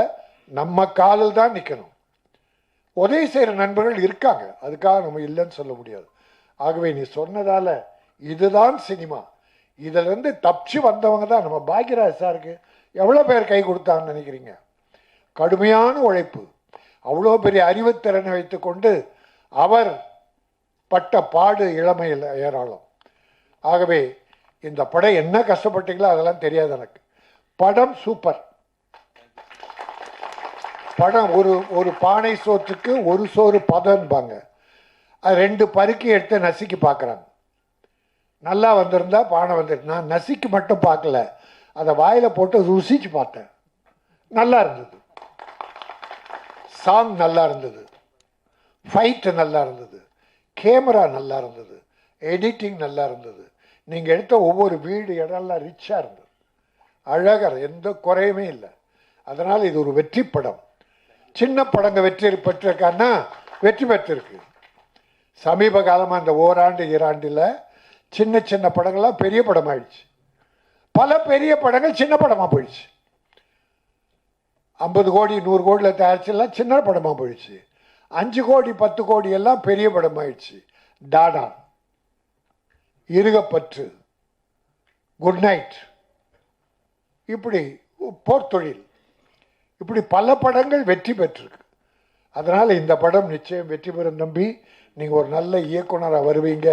நம்ம காலில் தான் நிற்கணும். உதவி செய்கிற நண்பர்கள் இருக்காங்க, அதுக்காக நம்ம இல்லைன்னு சொல்ல முடியாது. ஆகவே நீ சொன்னதால் இதுதான் சினிமா, இதிலேருந்து தப்பிச்சு வந்தவங்க தான் நம்ம பாக்யராஜ் சாருக்கு எவ்வளோ பேர் கை கொடுத்தான்னு நினைக்கிறீங்க? கடுமையான உழைப்பு, அவ்வளோ பெரிய அறிவுத்திறனை வைத்துக்கொண்டு அவர் பட்ட பாடு இளமையில் ஏராளம். ஆகவே இந்த படம் என்ன கஷ்டப்பட்டீங்களோ அதெல்லாம் தெரியாது எனக்கு. படம் சூப்பர். படம் ஒரு பானை சோற்றுக்கு ஒரு சோறு பதம்பாங்க. அது 2 பருக்கி எடுத்து நசுக்கி பார்க்குறாங்க. நல்லா வந்திருந்தா பானை வந்துட்டு, நான் நசுக்கி மட்டும் பார்க்கல, அதை வாயில் போட்டு ருசிச்சு பார்த்தேன். நல்லா இருந்தது, சாங் நல்லா இருந்தது, ஃபைட்டு நல்லா இருந்தது, கேமரா நல்லா இருந்தது, எடிட்டிங் நல்லா இருந்தது. நீங்கள் எடுத்த ஒவ்வொரு வீடு இடம்லாம் ரிச்சாக இருந்தது, அழகாக, எந்த குறையுமே இல்லை. அதனால் இது ஒரு வெற்றி படம். சின்ன படங்க வெற்றி பெற்றிருக்கான்னா வெற்றி பெற்றிருக்கு. சமீப காலமாக இந்த ஓராண்டு 2 ஆண்டில் சின்ன சின்ன படங்கள்லாம் பெரிய படம் ஆயிடுச்சு. பல பெரிய படங்கள் சின்ன படமாக போயிடுச்சு. 50 கோடி 100 கோடியில் தயாரிச்செல்லாம் சின்ன படமாக போயிடுச்சு. 5 கோடி 10 கோடி எல்லாம் பெரிய படம் ஆயிடுச்சு. டாடா, இருகப்பற்று, குட் நைட், இப்படி போர்த்தொழில், இப்படி பல படங்கள் வெற்றி பெற்றிருக்கு. அதனால் இந்த படம் நிச்சயம் வெற்றி பெறும் தம்பி. நீங்கள் ஒரு நல்ல இயக்குனராக வருவீங்க,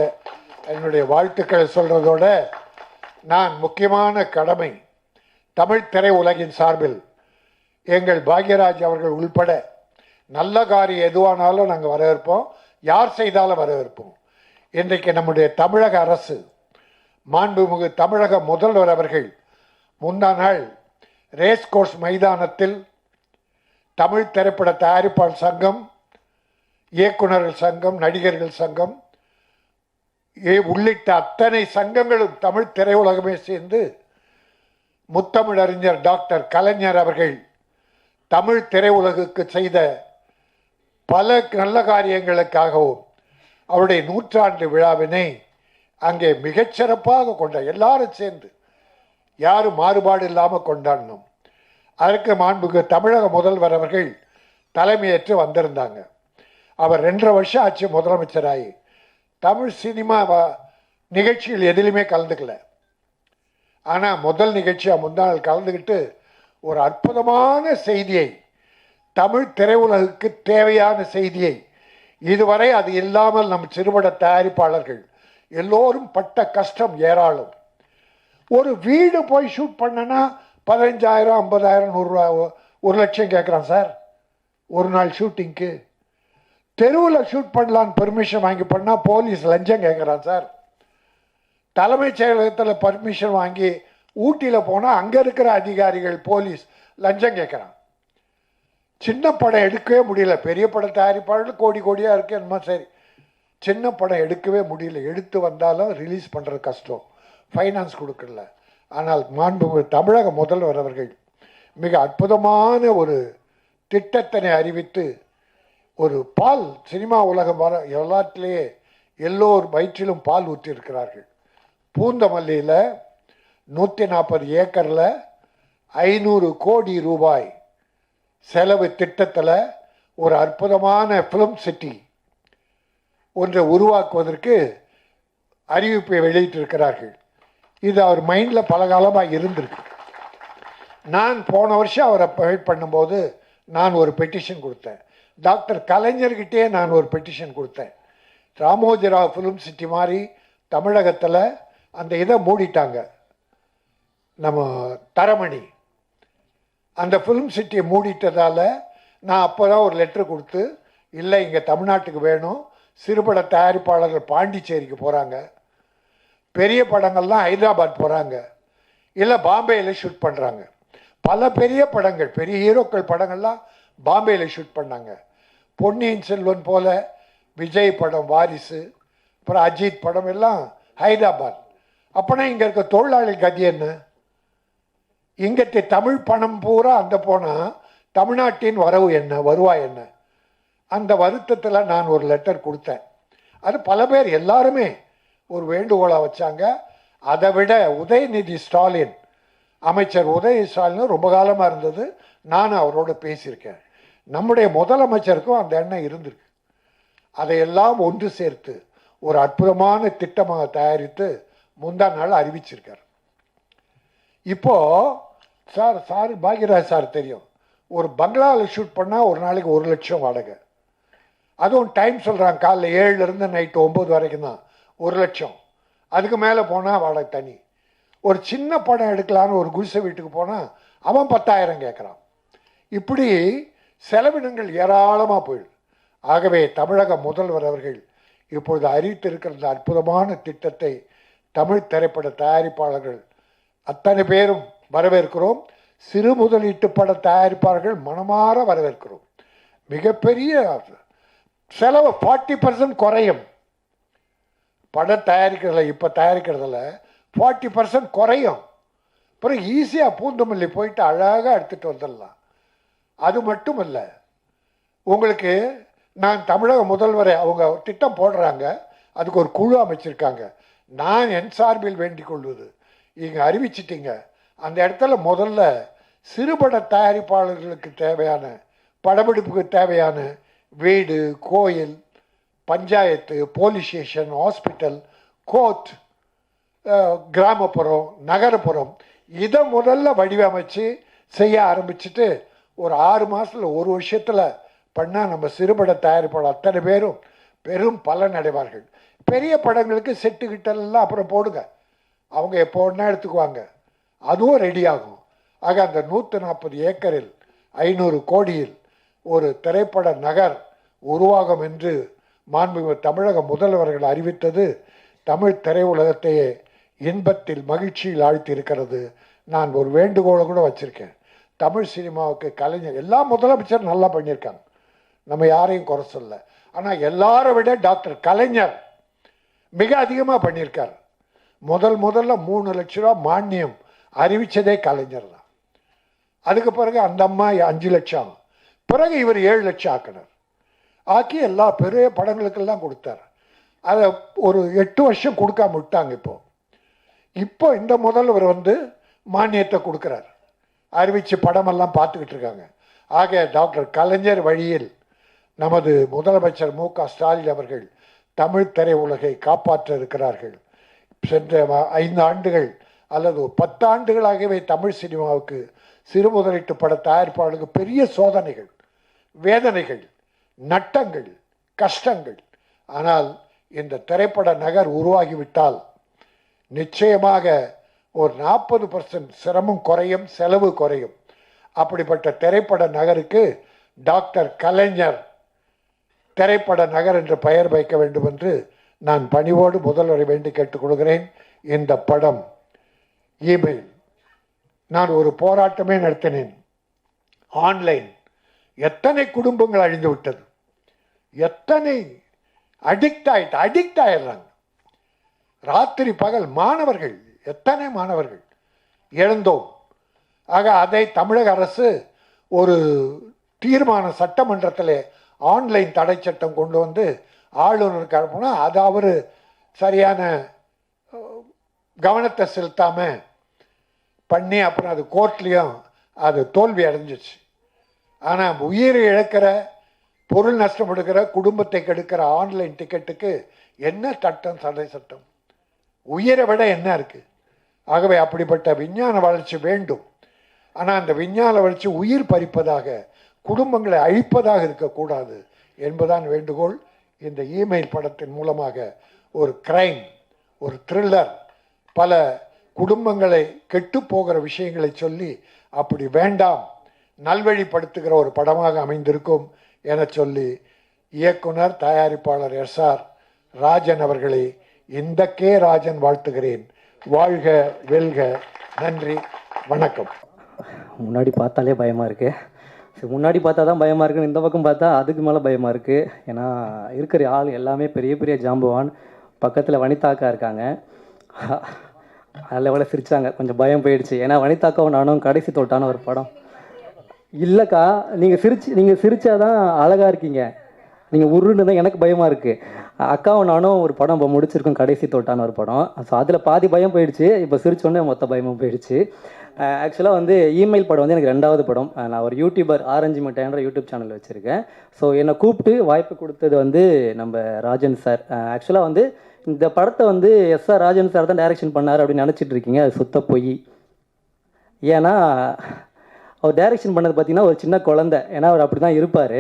என்னுடைய வாழ்த்துக்களை சொல்கிறதோட நான் முக்கியமான கடமை தமிழ் திரை உலகின் சார்பில் எங்கள் பாக்யராஜ் அவர்கள் உள்பட நல்ல காரியம் எதுவானாலும் நாங்கள் வரவேற்போம். யார் செய்தாலும் வரவேற்போம். இன்றைக்கு நம்முடைய தமிழக அரசு, மாண்புமிகு தமிழக முதல்வர் அவர்கள் முந்தா நாள் ரேஸ் கோர்ஸ் மைதானத்தில் தமிழ் திரைப்பட தயாரிப்பாளர் சங்கம், இயக்குநர்கள் சங்கம், நடிகர்கள் சங்கம் உள்ளிட்ட அத்தனை சங்கங்களும் தமிழ் திரையுலகமே சேர்ந்து முத்தமிழறிஞர் டாக்டர் கலைஞர் அவர்கள் தமிழ் திரையுலகுக்கு செய்த பல நல்ல காரியங்களுக்காகவும் அவருடைய 100ஆண்டு விழாவினை அங்கே மிகச்சிறப்பாக எல்லாரும் சேர்ந்து யாரும் மாறுபாடு இல்லாமல் கொண்டாடணும். அதற்கு மாண்புக்கு தமிழக முதல்வர் அவர்கள் தலைமையேற்று வந்திருந்தாங்க. அவர் 2.5 வருஷம் ஆச்சு முதலமைச்சராகி. தமிழ் சினிமா நிகழ்ச்சிகள் எதிலுமே கலந்துக்கல. ஆனால் முதல் நிகழ்ச்சியாக முந்தாள் கலந்துக்கிட்டு ஒரு அற்புதமான செய்தியை, தமிழ் திரையுலகுக்கு தேவையான செய்தியை, இதுவரை அது இல்லாமல் நம் சிறுபட தயாரிப்பாளர்கள் எல்லோரும் பட்ட கஷ்டம் ஏராளம். ஒரு வீடு போய் ஷூட் பண்ணனா 15,000, 50,000, 100 1 லட்சம் கேட்குறான் சார் ஒரு நாள் ஷூட்டிங்க்கு. தெருவில் ஷூட் பண்ணலான்னு பெர்மிஷன் வாங்கி பண்ணால் போலீஸ் லஞ்சம் கேட்குறான் சார். தலைமைச் செயலகத்தில் பர்மிஷன் வாங்கி ஊட்டியில் போனால் அங்கே இருக்கிற அதிகாரிகள் போலீஸ் லஞ்சம் கேட்குறான். சின்ன படம் எடுக்கவே முடியல. பெரிய பட தயாரிப்பாளர்கள் கோடி கோடியாக இருக்கு என்னமோ சரி, சின்ன படம் எடுக்கவே முடியல. எடுத்து வந்தாலும் ரிலீஸ் பண்ணுறது கஷ்டம், ஃபைனான்ஸ் கொடுக்கல. ஆனால் மாண்புமிகு தமிழக முதல்வர் அவர்கள் மிக அற்புதமான ஒரு திட்டத்தினை அறிவித்து ஒரு பால் சினிமா உலகம் வர எல்லாத்திலேயே எல்லோர் வயிற்றிலும் பால் ஊற்றியிருக்கிறார்கள். பூந்தமல்லியில் 140 ஏக்கரில் 500 கோடி ரூபாய் செலவு திட்டத்தில் ஒரு அற்புதமான ஃபிலிம் சிட்டி ஒன்றை உருவாக்குவதற்கு அறிவிப்பை வெளியிட்டிருக்கிறார்கள். இது அவர் மைண்டில் பல காலமாக இருந்திருக்கு. நான் போன வருஷம் அவரை வெயிட் பண்ணும்போது நான் ஒரு பெட்டிஷன் கொடுத்தேன். டாக்டர் கலைஞர்கிட்டே நான் ஒரு பெட்டிஷன் கொடுத்தேன். ராமோஜிராவ் ஃபிலிம் சிட்டி மாதிரி தமிழகத்தில் அந்த இதை மூடிட்டாங்க. நம்ம தரமணி அந்த ஃபிலிம் சிட்டியை மூடிட்டதால் நான் அப்போ தான் ஒரு லெட்ரு கொடுத்து, இல்லை இங்கே தமிழ்நாட்டுக்கு வேணும், சிறுபட தயாரிப்பாளர்கள் பாண்டிச்சேரிக்கு போகிறாங்க, பெரிய படங்கள்லாம் ஹைதராபாத் போகிறாங்க, இல்லை பாம்பேயில் ஷூட் பண்ணுறாங்க. பல பெரிய படங்கள், பெரிய ஹீரோக்கள் படங்கள்லாம் பாம்பேயில் ஷூட் பண்ணாங்க. பொன்னியின் செல்வன் போல விஜய் படம் வாரிசு, அப்புறம் அஜித் படம் எல்லாம் ஹைதராபாத். அப்போனா இங்கே இருக்க தொழிலாளி கதி என்ன? இங்கത്തെ தமிழ் பணம் பூரா அந்த போனால் தமிழ்நாட்டின் வரவு என்ன, வருவாய் என்ன? அந்த வருத்தத்தில் நான் ஒரு லெட்டர் கொடுத்தேன். அது பல பேர் எல்லாருமே ஒரு வேண்டுகோளாக வச்சாங்க. அதை விட உதயநிதி ஸ்டாலின், அமைச்சர் உதயநிதி ஸ்டாலின் ரொம்ப காலமாக இருந்தது, நான் அவரோட பேசியிருக்கேன். நம்முடைய முதலமைச்சருக்கும் அந்த எண்ணம் இருந்திருக்கு. அதையெல்லாம் ஒன்று சேர்த்து ஒரு அற்புதமான திட்டமாக தயாரித்து முந்தா நாள் அறிவிச்சிருக்கார். இப்போது சார் பாக்யராஜ் சார் தெரியும், ஒரு பங்களாவில் ஷூட் பண்ணால் ஒரு நாளைக்கு 1 லட்சம் வாடகை. அதுவும் டைம் சொல்கிறாங்க, காலைல 7லேருந்து நைட்டு 9 வரைக்கும் தான் 1 லட்சம். அதுக்கு மேலே போனால் வாடகை தனி. ஒரு சின்ன படம் எடுக்கலான்னு ஒரு குடிசை வீட்டுக்கு போனால் அவன் 10,000 கேட்குறான். இப்படி செலவினங்கள் ஏராளமாக போயிடுது. ஆகவே தமிழக முதல்வர் அவர்கள் இப்பொழுது அறிவித்திருக்கிற இந்த அற்புதமான திட்டத்தை தமிழ் திரைப்பட தயாரிப்பாளர்கள் அத்தனை பேரும் வரவேற்கிறோம். சிறு முதலீட்டு பட தயாரிப்பாளர்கள் மனமாற வரவேற்கிறோம். மிகப்பெரிய செலவு 40% குறையும். படம் தயாரிக்கிறதுல இப்போ தயாரிக்கிறதுல 40% குறையும். அப்புறம் ஈஸியாக பூந்தமல்லி போயிட்டு அழகாக எடுத்துகிட்டு வந்துடலாம். அது மட்டும் இல்லை, உங்களுக்கு நான் தமிழக முதல்வரை அவங்க திட்டம் போடுறாங்க, அதுக்கு ஒரு குழு அமைச்சிருக்காங்க. நான் என் சார்பில் வேண்டிக் கொள்வது, இங்கே அறிவிச்சிட்டிங்க, அந்த இடத்துல முதல்ல சிறுபட தயாரிப்பாளர்களுக்கு தேவையான, படப்பிடிப்புக்கு தேவையான வீடு, கோயில், panchayat, police station, hospital, court, கிராமப்புறம், நகரப்புறம், இதை முதல்ல வடிவமைச்சு செய்ய ஆரம்பிச்சுட்டு ஒரு 6 மாதத்தில் 1 வருஷத்தில் பண்ணால் நம்ம சிறுபட தயாரிப்பாளர் அத்தனை பேரும் பெரும் பலன் அடைவார்கள். பெரிய படங்களுக்கு செட்டுக்கிட்டெல்லாம் அப்புறம் போடுங்க, அவங்க எப்போ ஒன்றா எடுத்துக்குவாங்க, அதுவும் ரெடி ஆகும். ஆக அந்த 140 ஏக்கரில் 500 கோடியில் ஒரு திரைப்பட நகர் உருவாகும் என்று மாண்புமிகு தமிழக முதல்வர்கள் அறிவித்தது தமிழ் திரையுலகத்தையே இன்பத்தில் மகிழ்ச்சியில் ஆழ்த்தியிருக்கிறது. நான் ஒரு வேண்டுகோளை கூட வச்சுருக்கேன். தமிழ் சினிமாவுக்கு கலைஞர் எல்லா முதலமைச்சரும் நல்லா பண்ணியிருக்காங்க, நம்ம யாரையும் குறை சொல்ல. ஆனால் எல்லாரை விட டாக்டர் கலைஞர் மிக அதிகமாக பண்ணியிருக்கார். முதல்ல 3 லட்ச ரூபா மானியம் அறிவித்ததே கலைஞர் தான். அதுக்கு பிறகு அந்த அம்மா 5 லட்சம், பிறகு இவர் 7 லட்சம் ஆக்கினார். ஆக்கி எல்லா பெரிய படங்களுக்கெல்லாம் கொடுத்தார். அதை ஒரு 8 வருஷம் கொடுக்காம விட்டாங்க. இப்போ இந்த முதல்வர் வந்து மானியத்தை கொடுக்குறார், அறிவித்து படமெல்லாம் பார்த்துக்கிட்டு இருக்காங்க. ஆக டாக்டர் கலைஞர் வழியில் நமது முதலமைச்சர் மு.க. ஸ்டாலின் அவர்கள் தமிழ் திரையுலகை காப்பாற்ற இருக்கிறார்கள். சென்ற 5 ஆண்டுகள் அல்லது 10 ஆண்டுகளாகவே தமிழ் சினிமாவுக்கு சிறு முதலீட்டு பட தயாரிப்பாளர்களுக்கு பெரிய சோதனைகள், வேதனைகள், நட்டங்கள், கஷ்டங்கள். ஆனால் இந்த திரைப்பட நகர் உருவாகிவிட்டால் நிச்சயமாக ஒரு 40% சிரமம் குறையும், செலவு குறையும். அப்படிப்பட்ட திரைப்பட நகருக்கு டாக்டர் கலைஞர் திரைப்பட நகர் என்று பெயர் வைக்க வேண்டும் என்று நான் பணிவோடு முதல்வரை வேண்டி கேட்டுக்கொள்கிறேன். இந்த படம் இமெயில் நான் ஒரு போராட்டமே நடத்தினேன். ஆன்லைன் எத்தனை குடும்பங்கள் அழிந்து விட்டது, எத்தனை அடிக்ட் ஆயிடுறாங்க. ராத்திரி பகல் மாணவர்கள், எத்தனை மாணவர்கள் இழந்தோம். ஆக அதை தமிழக அரசு ஒரு தீர்மான சட்டமன்றத்தில் ஆன்லைன் தடை சட்டம் கொண்டு வந்து ஆளுநருக்கு அனுப்புனா அது அவர் சரியான கவனத்தை செலுத்தாமல் பண்ணி அப்புறம் அது கோர்ட்லேயும் அது தோல்வி அடைஞ்சிச்சு. ஆனால் உயிரை இழக்கிற, பொருள் நஷ்டம் எடுக்கிற, குடும்பத்தை கெடுக்கிற ஆன்லைன் டிக்கெட்டுக்கு என்ன சட்டம், தடை சட்டம்? உயிரை விட என்ன இருக்குது? ஆகவே அப்படிப்பட்ட விஞ்ஞான வளர்ச்சி வேண்டும். ஆனால் அந்த விஞ்ஞான வளர்ச்சி உயிர் பறிப்பதாக, குடும்பங்களை அழிப்பதாக இருக்கக்கூடாது என்பதான் வேண்டுகோள். இந்த இமெயில் படத்தின் மூலமாக ஒரு கிரைம், ஒரு த்ரில்லர், பல குடும்பங்களை கெட்டு போகிற விஷயங்களை சொல்லி அப்படி வேண்டாம், நல்வழிப்படுத்துகிற ஒரு படமாக அமைந்திருக்கும் என சொல்லி இயக்குனர் தயாரிப்பாளர் எஸ்.ஆர். ராஜன் அவர்களை இந்த கே. ராஜன் வாழ்த்துகிறேன். வாழ்க வெல்க. நன்றி, வணக்கம். முன்னாடி பார்த்தாலே பயமாக இருக்குது. சரி, முன்னாடி பார்த்தா தான் பயமாக இருக்குன்னு இந்த பக்கம் பார்த்தா அதுக்கு மேலே பயமாக இருக்குது. ஏன்னா இருக்கிற ஆள் எல்லாமே பெரிய பெரிய ஜாம்பவான். பக்கத்தில் வனிதாக்கா இருக்காங்க, அதில் எவ்வளோ சிரித்தாங்க, கொஞ்சம் பயம் போயிடுச்சு. ஏன்னா வனிதாக்காவும் நானும் கடைசி தோட்டான ஒரு படம். இல்லைக்கா, நீங்கள் சிரிச்சாதான் அழகாக இருக்கீங்க, நீங்கள் உருன்னு தான் எனக்கு பயமாக இருக்குது. அக்காவும் நானும் ஒரு படம் இப்போ முடிச்சிருக்கோம், கடைசி தோட்டான ஒரு படம். ஸோ அதில் பாதி பயம் போயிடுச்சு, இப்போ சிரிச்சோடனே மொத்த பயமும் போயிடுச்சு. ஆக்சுவலாக வந்து இமெயில் படம் வந்து எனக்கு 2வது படம். நான் ஒரு யூடியூபர், ஆரஞ்சு மிட்டாய்ன்ற யூடியூப் சேனல் வச்சுருக்கேன். ஸோ என்னை கூப்பிட்டு வாய்ப்பு கொடுத்தது வந்து நம்ம ராஜன் சார். ஆக்சுவலாக வந்து இந்த படத்தை வந்து எஸ்.ஆர். ராஜன் சார் தான் டைரக்ஷன் பண்ணார் அப்படின்னு நினச்சிட்டு இருக்கீங்க, அது சுத்த பொய். ஏன்னா அவர் டைரக்ஷன் பண்ணது பார்த்திங்கன்னா ஒரு சின்ன குழந்தை. ஏன்னா அவர் அப்படி தான் இருப்பார்.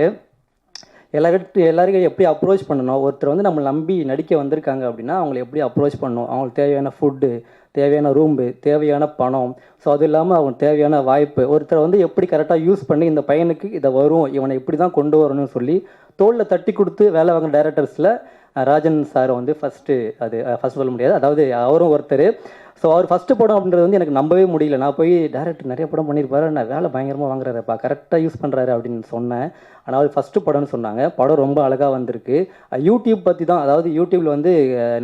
எல்லாருக்கும் எப்படி அப்ரோச் பண்ணணும், ஒருத்தர் வந்து நம்மளை நம்பி நடிக்க வந்திருக்காங்க அப்படின்னா அவங்களை எப்படி அப்ரோச் பண்ணணும், அவங்களுக்கு தேவையான ஃபுட்டு, தேவையான ரூம்பு, தேவையான பணம், ஸோ அது இல்லாமல் அவங்களுக்கு தேவையான வாய்ப்பு, ஒருத்தர் வந்து எப்படி கரெக்டாக யூஸ் பண்ணி இந்த பையனுக்கு இதை வரும், இவனை இப்படி தான் கொண்டு வரணும்னு சொல்லி தோளில் தட்டி கொடுத்து வேலை வாங்கின டைரக்டர்ஸில் ராஜன் சார் வந்து ஃபஸ்ட்டு சொல்ல முடியாது, அதாவது அவரும் ஒருத்தர். ஸோ அவர் ஃபஸ்ட்டு படம் அப்படின்றது வந்து எனக்கு நம்பவே முடியல. நான் போய் டேரக்டர் நிறைய படம் பண்ணியிருப்பாரு, நான் வேலை பயங்கரமாக வாங்குறாருப்பா, கரெக்டாக யூஸ் பண்ணுறாரு அப்படின்னு சொன்னேன். ஆனால் அவர் ஃபஸ்ட்டு படம்னு சொன்னாங்க. படம் ரொம்ப அழகாக வந்திருக்கு. யூடியூப் பற்றி தான், அதாவது யூடியூப்பில் வந்து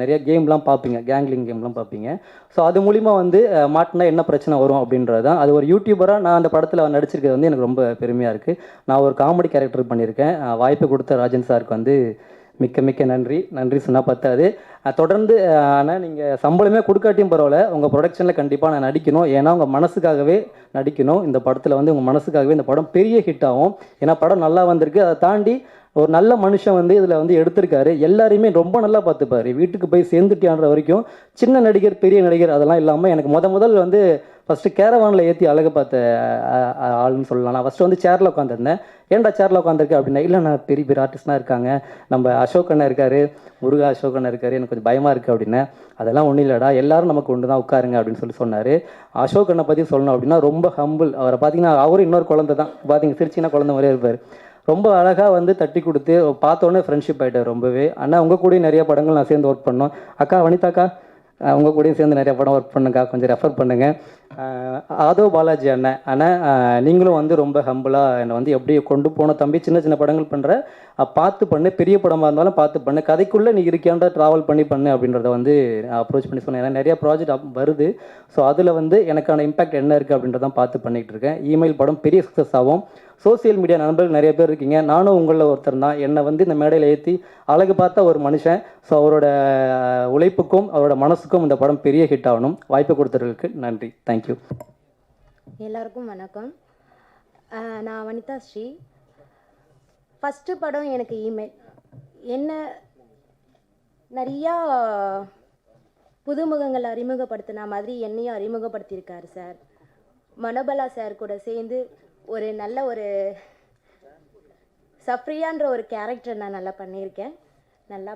நிறைய கேம்லாம் பார்ப்பீங்க, கேங்லிங் கேம்லாம் பார்ப்பீங்க. ஸோ அது மூலிமா வந்து மாட்டினா என்ன பிரச்சனை வரும் அப்படின்றது தான். அது ஒரு யூடியூபராக நான் அந்த படத்தில் நடிச்சிருக்கிறது வந்து எனக்கு ரொம்ப பெருமையாக இருக்குது. நான் ஒரு காமெடி கேரக்டர் பண்ணியிருக்கேன். வாய்ப்பு கொடுத்த ராஜன் சாருக்கு வந்து மிக்க மிக்க நன்றி சொன்னால் பத்தாது. தொடர்ந்து ஆனால் நீங்கள் சம்பளமே கொடுக்காட்டியும் பரவாயில்ல, உங்கள் ப்ரொடக்ஷனில் கண்டிப்பாக நான் நடிக்கணும். ஏன்னா உங்கள் மனசுக்காகவே நடிக்கணும். இந்த படத்தில் வந்து உங்கள் மனசுக்காகவே இந்த படம் பெரிய ஹிட் ஆகும். ஏன்னா படம் நல்லா வந்திருக்கு. அதை தாண்டி ஒரு நல்ல மனுஷன் வந்து இதில் வந்து எடுத்திருக்காரு. எல்லாரையுமே ரொம்ப நல்லா பார்த்துப்பார். வீட்டுக்கு போய் சேர்ந்துட்டியான்ற வரைக்கும் சின்ன நடிகர், பெரிய நடிகர் அதெல்லாம் இல்லாமல் எனக்கு முதல் வந்து ஃபஸ்ட்டு கேரவானில் ஏற்றி அழகை பார்த்த ஆள்னு சொல்லலாம். நான் ஃபஸ்ட்டு வந்து சேரில் உட்காந்துருந்தேன். ஏன்டா சேரில் உட்காந்துருக்கேன் அப்படின்னா, இல்லை நான் பெரிய பெரிய ஆர்டிஸ்ட்லாம் இருக்காங்க, நம்ம அசோக் அண்ணன் இருக்கார், முருகா அசோக் அண்ணன் இருக்கார், எனக்கு கொஞ்சம் பயமாக இருக்குது அப்படின்னு. அதெல்லாம் ஒன்றும் இல்லைடா, எல்லாரும் நமக்கு ஒன்று தான், உட்காருங்க அப்படின்னு சொன்னார். அசோக் அண்ணனை பற்றி சொல்லணும் அப்படின்னா ரொம்ப ஹம்பிள். அவரை பார்த்தீங்கன்னா அவரும் இன்னொரு குழந்தை தான், பார்த்தீங்க சிரிச்சிங்கன்னா குழந்தை மாதிரியே இருப்பார். ரொம்ப அழகாக வந்து தட்டி கொடுத்து பார்த்தோன்னே ஃப்ரெண்ட்ஷிப் ஆகிட்டார் ரொம்பவே. அண்ணா உங்கள் கூடயும் நிறைய படங்கள் நான் சேர்ந்து ஒர்க் பண்ணோம். அக்கா வனிதாக்கா உங்கள் கூடயும் சேர்ந்து நிறைய படம் ஒர்க் பண்ணுங்கக்கா, கொஞ்சம் ரெஃபர் பண்ணுங்கள். ஆதவ் பாலாஜி அண்ணன் நீங்களும் வந்து ரொம்ப ஹம்பிளாக என்னை வந்து எப்படி கொண்டு போன தம்பி, சின்ன சின்ன படங்கள் பண்ணுற பார்த்து பண்ணு, பெரிய படமாக இருந்தாலும் பார்த்து பண்ணு, கதைக்குள்ளே நீ இருக்கியாண்டா ட்ராவல் பண்ணு அப்படின்றத வந்து அப்ரோச் பண்ணி சொன்னேன். ஏன்னா நிறைய ப்ராஜெக்ட் வருது. ஸோ அதில் வந்து எனக்கான இம்பாக்ட் என்ன இருக்குது அப்படின்றதான் பார்த்து பண்ணிகிட்டு இருக்கேன். இமெயில் படம் பெரிய சக்ஸஸ் ஆகும். சோசியல் மீடியா நண்பர்கள் நிறைய பேர் இருக்கீங்க, நானும் உங்களில் ஒருத்தர் தான். என்னை வந்து இந்த மேடையில் ஏற்றி அழகு பார்த்த ஒரு மனுஷன். ஸோ அவரோட உழைப்புக்கும் அவரோட மனசுக்கும் இந்த படம் பெரிய ஹிட் ஆகணும். வாய்ப்பு கொடுத்தவர்களுக்கு நன்றி. தேங்க்யூ. எல்லாருக்கும் வணக்கம். நான் வனிதா ஸ்ரீ. ஃபஸ்ட்டு படம் எனக்கு இமெயில். என்ன நிறையா புதுமுகங்களை அறிமுகப்படுத்தின மாதிரி என்னையும் அறிமுகப்படுத்தியிருக்காரு சார். மனோபலா சார் கூட சேர்ந்து ஒரு நல்ல ஒரு சஃப்ரியான்ற ஒரு கேரக்டர் நான் நல்லா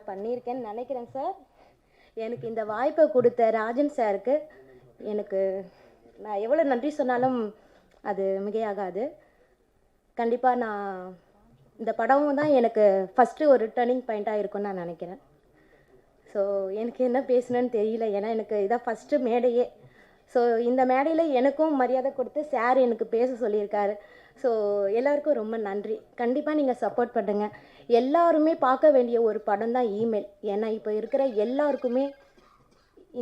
பண்ணியிருக்கேன்னு நினைக்கிறேன் சார். எனக்கு இந்த வாய்ப்பை கொடுத்த ராஜன் சாருக்கு எனக்கு நான் எவ்வளோ நன்றி சொன்னாலும் அது மிகையாகாது. கண்டிப்பாக நான் இந்த படமும் தான் எனக்கு ஃபஸ்ட்டு ஒரு டர்னிங் பாயிண்ட்டாக இருக்கும்னு நான் நினைக்கிறேன். ஸோ எனக்கு என்ன பேசணுன்னு தெரியல, ஏன்னா எனக்கு இதான் ஃபஸ்ட்டு மேடையே. ஸோ இந்த மேடையில் எனக்கும் மரியாதை கொடுத்து சார் எனக்கு பேச சொல்லியிருக்காரு. ஸோ எல்லாருக்கும் ரொம்ப நன்றி. கண்டிப்பாக நீங்கள் சப்போர்ட் பண்ணுங்கள். எல்லாருமே பார்க்க வேண்டிய ஒரு படம் தான் இமெயில். ஏன்னா இப்போ இருக்கிற எல்லாருக்குமே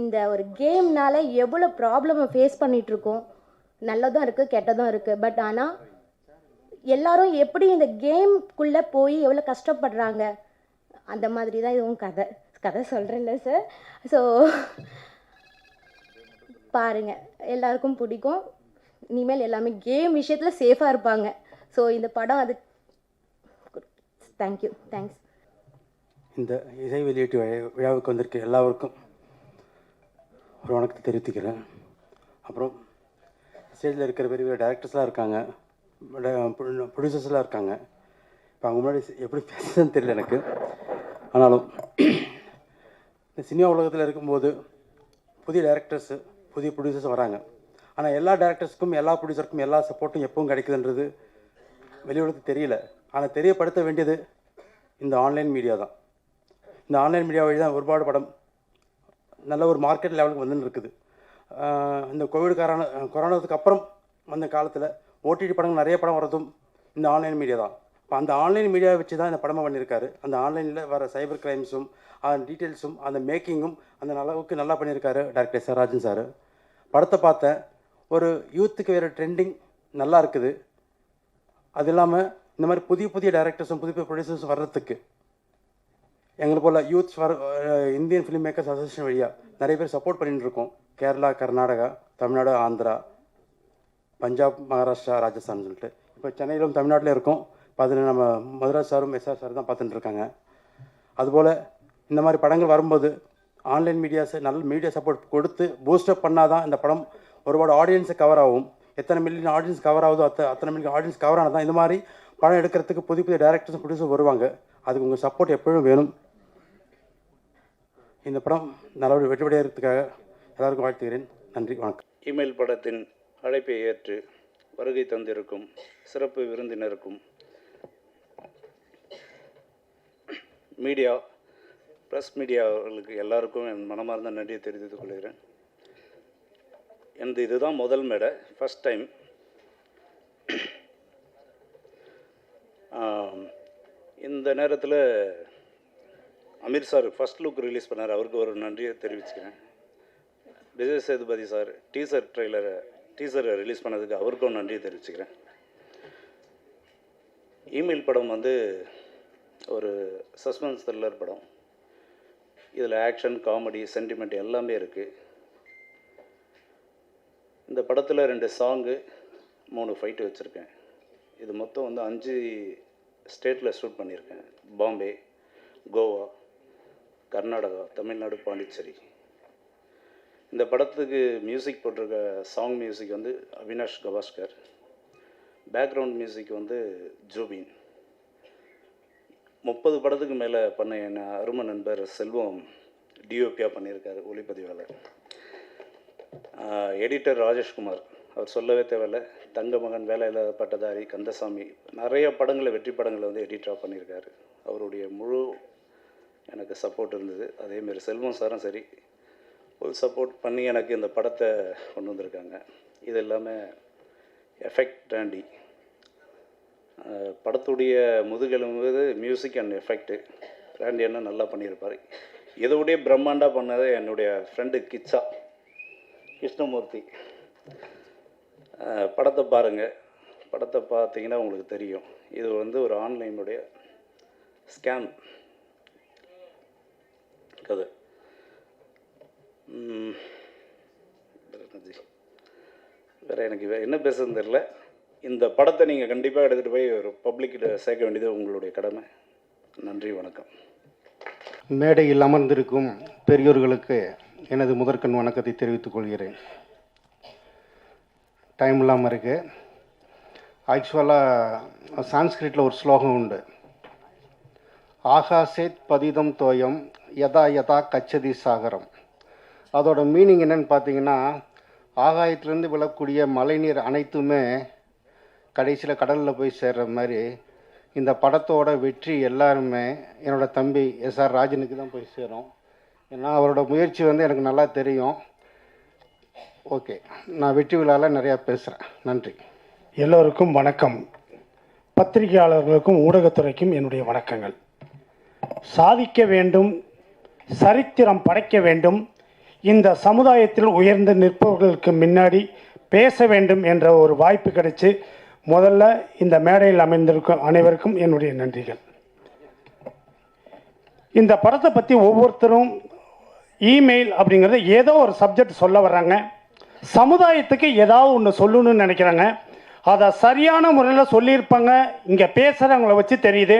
இந்த ஒரு கேம்னால எவ்வளோ ப்ராப்ளமை ஃபேஸ் பண்ணிகிட்ருக்கோம். நல்லதும் இருக்குது, கெட்டதும் இருக்குது. பட் ஆனால் எல்லாரும் எப்படி இந்த கேம்குள்ளே போய் எவ்வளோ கஷ்டப்படுறாங்க, அந்த மாதிரி தான் இதுவும் கதை சொல்கிறேன்ல சார். ஸோ பாருங்கள், எல்லாருக்கும் பிடிக்கும். இனிமேல் எல்லாமே கேம் விஷயத்தில் சேஃபாக இருப்பாங்க. ஸோ இந்த படம் அது தேங்க்ஸ். இந்த இசை வெளியீட்டு விழாவுக்கு வந்திருக்க எல்லாருக்கும் ஒரு வணக்கத்தை தெரிவித்துக்கிறேன். அப்புறம் ஸ்டேஜில் இருக்கிற பெரிய பெரிய டேரக்டர்ஸ்லாம் இருக்காங்க, ப்ரொடியூசர்ஸ்லாம் இருக்காங்க. இப்போ அவங்க முன்னாடி எப்படி பேசுறதுன்னு தெரியல எனக்கு. ஆனாலும் இந்த சினிமா உலகத்தில் இருக்கும்போது புதிய டேரக்டர்ஸு, புதிய ப்ரொடியூசர்ஸ் வராங்க. ஆனால் எல்லா டேரக்டர்ஸுக்கும் எல்லா ப்ரொடியூசருக்கும் எல்லா சப்போர்ட்டும் எப்பவும் கிடைக்குதுன்றது வெளியுலகத்துக்கு தெரியல. ஆனால் தெரியப்படுத்த வேண்டியது இந்த ஆன்லைன் மீடியா தான். இந்த ஆன்லைன் மீடியா வழி தான் ஒருபாடு படம் நல்ல ஒரு மார்க்கெட் லெவலுக்கு வந்துன்னு இருக்குது. இந்த கொரோனாவுக்கு அப்புறம் வந்த காலத்தில் ஓடிடி படங்கள் நிறைய படம் வரதும் இந்த ஆன்லைன் மீடியா தான். இப்போ அந்த ஆன்லைன் மீடியாவை வச்சு தான் இந்த படமாக பண்ணியிருக்காரு. அந்த ஆன்லைனில் வர சைபர் கிரைம்ஸும் அந்த டீட்டெயில்ஸும் அந்த மேக்கிங்கும் அந்த அளவுக்கு நல்லா பண்ணியிருக்காரு டைரக்டர் சார், ராஜன் சார். படத்தை பார்த்தேன், ஒரு யூத்துக்கு வேறு ட்ரெண்டிங் நல்லா இருக்குது. அது இல்லாமல் இந்த மாதிரி புதிய புதிய டைரக்டர்ஸும் புதிய புதிய ப்ரொடியூசர்ஸும் வர்றதுக்கு எங்களை போல் youths Indian film makers association வழியாக நிறைய பேர் சப்போர்ட் பண்ணிட்டு இருக்கோம். கேரளா, கர்நாடகா, தமிழ்நாடு, ஆந்திரா, பஞ்சாப், மகாராஷ்டிரா, ராஜஸ்தான் சொல்லிட்டு இப்போ சென்னையிலும் தமிழ்நாட்டில் இருக்கோம். இப்போ அதில் நம்ம மதுராஜ் சாரும் எஸ்ஆர் சார் தான் பார்த்துட்டு இருக்காங்க. அதுபோல் இந்த மாதிரி படங்கள் வரும்போது ஆன்லைன் மீடியாஸை நல்ல மீடியா சப்போர்ட் கொடுத்து பூஸ்டப் பண்ணால் தான் இந்த படம் ஒருபாடு ஆடியன்ஸை கவர் ஆகும். எத்தனை மில்லியன் ஆடியன்ஸ் கவர் ஆகுதோ அத்தனை மில்லியன் ஆடியன்ஸ் கவர் ஆனால் தான் இந்த மாதிரி படம் எடுக்கிறதுக்கு புதிய புதிய டேரக்டர்ஸும் ப்ரொடியூசர் வருவாங்க. அதுக்கு உங்கள் சப்போர்ட் எப்பொழுதும் வேணும். இந்த படம் நல்லபடியாக வெற்றிபடைகிறதுக்காக எல்லாருக்கும் வாழ்த்துகிறேன். நன்றி, வணக்கம். இமெயில் படத்தின் அழைப்பை ஏற்று வருகை தந்திருக்கும் சிறப்பு விருந்தினருக்கும் மீடியா, ப்ரெஸ் மீடியாவுக்கு எல்லாருக்கும் என் மனமார்ந்த நன்றியை தெரிவித்துக் கொள்கிறேன். எனது இதுதான் முதல் மேடை, ஃபஸ்ட் டைம். இந்த நேரத்தில் Aamir sir first look release பண்ணார், அவருக்கு ஒரு நன்றியை தெரிவிச்சுக்கிறேன். விஜய் சேதுபதி சார் டீசரை ரிலீஸ் பண்ணதுக்கு அவருக்கும் நன்றியை தெரிவிச்சுக்கிறேன். இமெயில் படம் வந்து ஒரு சஸ்பென்ஸ் த்ரில்லர் படம். இதில் ஆக்ஷன், காமெடி, சென்டிமெண்ட் எல்லாமே இருக்குது. இந்த படத்தில் 2 சாங்கு, 3 ஃபைட்டு வச்சுருக்கேன். இது மொத்தம் வந்து 5 ஸ்டேட்டில் ஷூட் பண்ணியிருக்கேன். பாம்பே, கோவா, கர்நாடகா, தமிழ்நாடு, பாண்டிச்சேரி. இந்த படத்துக்கு மியூசிக் போட்டிருக்க சாங் மியூசிக் வந்து அவினாஷ் கவாஸ்கர். பேக்ரவுண்ட் மியூசிக் வந்து ஜூபின். 30 படத்துக்கு மேலே பண்ண என் அருமை நண்பர் செல்வம் டிஓபியாக பண்ணியிருக்காரு, ஒளிப்பதிவாளர். எடிட்டர் ராஜேஷ்குமார், அவர் சொல்லவே தேவையில்லை, தங்க மகன், வேலை இல்லாத பட்டதாரி, கந்தசாமி, நிறைய படங்களை, வெற்றி படங்களை வந்து எடிட்டராக பண்ணியிருக்காரு. அவருடைய முழு எனக்கு சப்போர்ட் இருந்தது. அதேமாரி செல்வம் சாரும் சரி, ஃபுல் சப்போர்ட் பண்ணி எனக்கு இந்த படத்தை கொண்டு வந்திருக்காங்க. இது இல்லாமல் எஃபெக்ட் டாண்டி, படத்துடைய முதுகெலும்பு மியூசிக் அண்ட் எஃபெக்ட்டு. டாண்டி என்ன நல்லா பண்ணியிருப்பார். இதோடைய பிரம்மாண்டாக பண்ணது என்னுடைய ஃப்ரெண்டு கிருஷ்ணமூர்த்தி. படத்தை பாருங்கள், படத்தை பார்த்தீங்கன்னா உங்களுக்கு தெரியும். இது வந்து ஒரு ஆன்லைனுடைய ஸ்கேம் கதை. வேறு எனக்கு என்ன பேசுறதுன்னு தெரில. இந்த படத்தை நீங்கள் கண்டிப்பாக எடுத்துகிட்டு போய் ஒரு பப்ளிக்கிட்ட சேர்க்க வேண்டியது உங்களுடைய கடமை. நன்றி, வணக்கம். மேடையில் அமர்ந்திருக்கும் பெரியோர்களுக்கு எனது முதற்கண் வணக்கத்தை தெரிவித்துக் கொள்கிறேன். டைம் இல்லாமல் இருக்குது. ஆக்சுவலாக சான்ஸ்கிரிட்டில் ஒரு ஸ்லோகம் உண்டு, ஆகாசேத் பதிதம் தோயம் யதா யதா கச்சதி சாகரம். அதோட மீனிங் என்னன்னு பார்த்தீங்கன்னா, ஆகாயத்திலேருந்து விழக்கூடிய மழைநீர் அனைத்துமே கடைசியில் கடலில் போய் சேர்ற மாதிரி இந்த படத்தோட வெற்றி எல்லாருமே என்னோடய தம்பி எஸ்ஆர் ராஜனுக்கு தான் போய் சேரும். ஏன்னா அவரோட முயற்சி வந்து எனக்கு நல்லா தெரியும். ஓகே, நான் வெற்றி விழாவில் நிறையா பேசுகிறேன். நன்றி. எல்லோருக்கும் வணக்கம். பத்திரிகையாளர்களுக்கும் ஊடகத்துறைக்கும் என்னுடைய வணக்கங்கள். சாதிக்க வேண்டும், சரித்திரம் படைக்க வேண்டும், இந்த சமுதாயத்தில் உயர்ந்து நிற்பவர்களுக்கு முன்னாடி பேச வேண்டும் என்ற ஒரு வாய்ப்பு கிடைச்சு முதல்ல இந்த மேடையில் அமைந்திருக்கும் அனைவருக்கும் என்னுடைய நன்றிகள். இந்த படத்தை பற்றி ஒவ்வொருத்தரும் இமெயில் அப்படிங்கிறத ஏதோ ஒரு சப்ஜெக்ட் சொல்ல வர்றாங்க. சமுதாயத்துக்கு ஏதாவது ஒன்று சொல்லணும்னு நினைக்கிறாங்க. அதை சரியான முறையில் சொல்லியிருப்பாங்க. இங்கே பேசுகிறவங்கள வச்சு தெரியுது.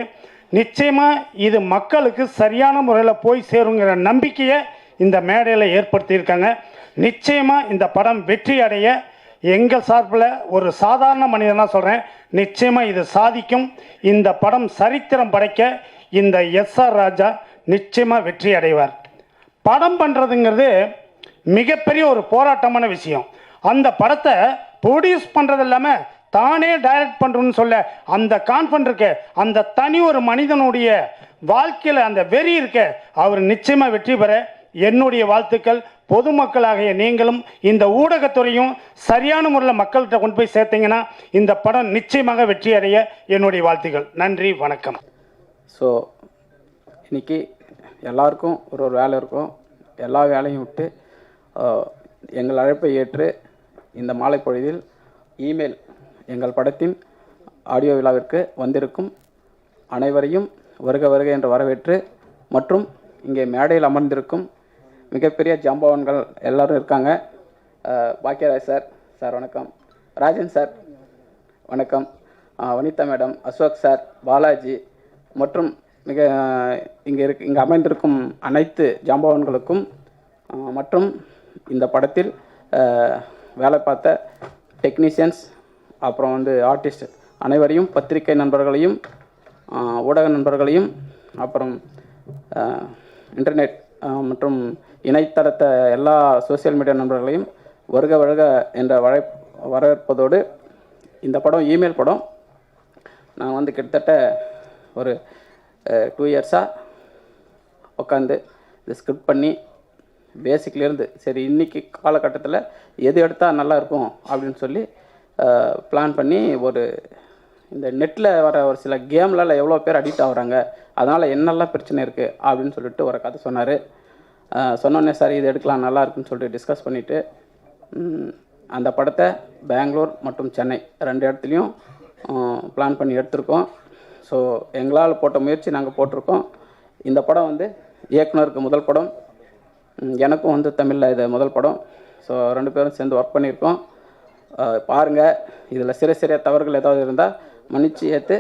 நிச்சயமாக இது மக்களுக்கு சரியான முறையில் போய் சேருங்கிற நம்பிக்கையை இந்த மேடையில் ஏற்படுத்தியிருக்காங்க. நிச்சயமாக இந்த படம் வெற்றி அடைய எங்கள் சார்பில் ஒரு சாதாரண மனிதனாக சொல்கிறேன், நிச்சயமாக இது சாதிக்கும். இந்த படம் சரித்திரம் படைக்க இந்த எஸ்ஆர் ராஜா நிச்சயமாக வெற்றி அடைவார். படம் பண்ணுறதுங்கிறது மிகப்பெரிய ஒரு போராட்டமான விஷயம். அந்த படத்தை ப்ரொடியூஸ் பண்ணுறது இல்லாமல் தானே டைரக்ட் பண்ணுறோன்னு சொல்ல அந்த கான்ஃபிடன்ட் இருக்க, அந்த தனி ஒரு மனிதனுடைய வாழ்க்கையில் அந்த வெறி இருக்க, அவர் நிச்சயமாக வெற்றி பெற என்னுடைய வாழ்த்துக்கள். பொதுமக்களாகிய நீங்களும் இந்த ஊடகத்துறையும் சரியான முறையில் மக்கள்கிட்ட கொண்டு போய் சேர்த்தீங்கன்னா இந்த படம் நிச்சயமாக வெற்றி அடைய என்னுடைய வாழ்த்துக்கள். நன்றி, வணக்கம். ஸோ இன்றைக்கி எல்லாருக்கும் ஒரு வேலை இருக்கும். எல்லா வேலையும் விட்டு எங்கள் அழைப்பை ஏற்று இந்த மாலை பொழுதில் இமெயில் எங்கள் படத்தின் ஆடியோ விழாவிற்கு வந்திருக்கும் அனைவரையும் வருக வருக என்று வரவேற்று, மற்றும் இங்கே மேடையில் அமர்ந்திருக்கும் மிகப்பெரிய ஜாம்பவான்கள் எல்லோரும் இருக்காங்க. பாக்கியராஜ் சார் வணக்கம், ராஜன் சார் வணக்கம், வனிதா மேடம், அசோக் சார், பாலாஜி மற்றும் இங்கே அமைந்திருக்கும் அனைத்து ஜாம்பவான்களுக்கும் மற்றும் இந்த படத்தில் வேலை பார்த்த டெக்னீஷியன்ஸ், அப்புறம் ஆர்டிஸ்ட் அனைவரையும், பத்திரிகை நண்பர்களையும், ஊடக நண்பர்களையும், அப்புறம் இன்டர்நெட் மற்றும் இணையதளத்தை எல்லா சோசியல் மீடியா நண்பர்களையும் வருக வருக என்ற வரவேற்பதோடு, இந்த படம் இமெயில் படம் நான் கிட்டத்தட்ட ஒரு 2 இயர்ஸாக உட்காந்து இந்த ஸ்கிரிப்ட் பண்ணி பேசிக்லேருந்து சரி இன்றைக்கி காலகட்டத்தில் எது எடுத்தால் நல்லா இருக்கும் அப்படின்னு சொல்லி பிளான் பண்ணி இந்த நெட்டில் வர ஒரு சில கேம்லாம் எவ்வளோ பேர் அடிக்ட் ஆகுறாங்க, அதனால் என்னெல்லாம் பிரச்சனை இருக்குது அப்படின்னு சொல்லிட்டு ஒரு கதை சொன்னார். சொன்னோன்னே சார் இது எடுக்கலாம் நல்லா இருக்குன்னு சொல்லிட்டு டிஸ்கஸ் பண்ணிவிட்டு அந்த படத்தை பெங்களூர் மற்றும் சென்னை 2 இடத்துலையும் பிளான் பண்ணி எடுத்திருக்கோம். ஸோ எங்களால் போட்ட முயற்சி நாங்கள் போட்டிருக்கோம். இந்த படம் இயக்குனருக்கு முதல் படம், எனக்கும் தமிழில் இது முதல் படம். ஸோ 2 பேரும் சேர்ந்து ஒர்க் பண்ணியிருக்கோம். பாருங்கள், இதில் சிறிய தவறுகள் ஏதாவது இருந்தால் மன்னிச்சு ஏற்று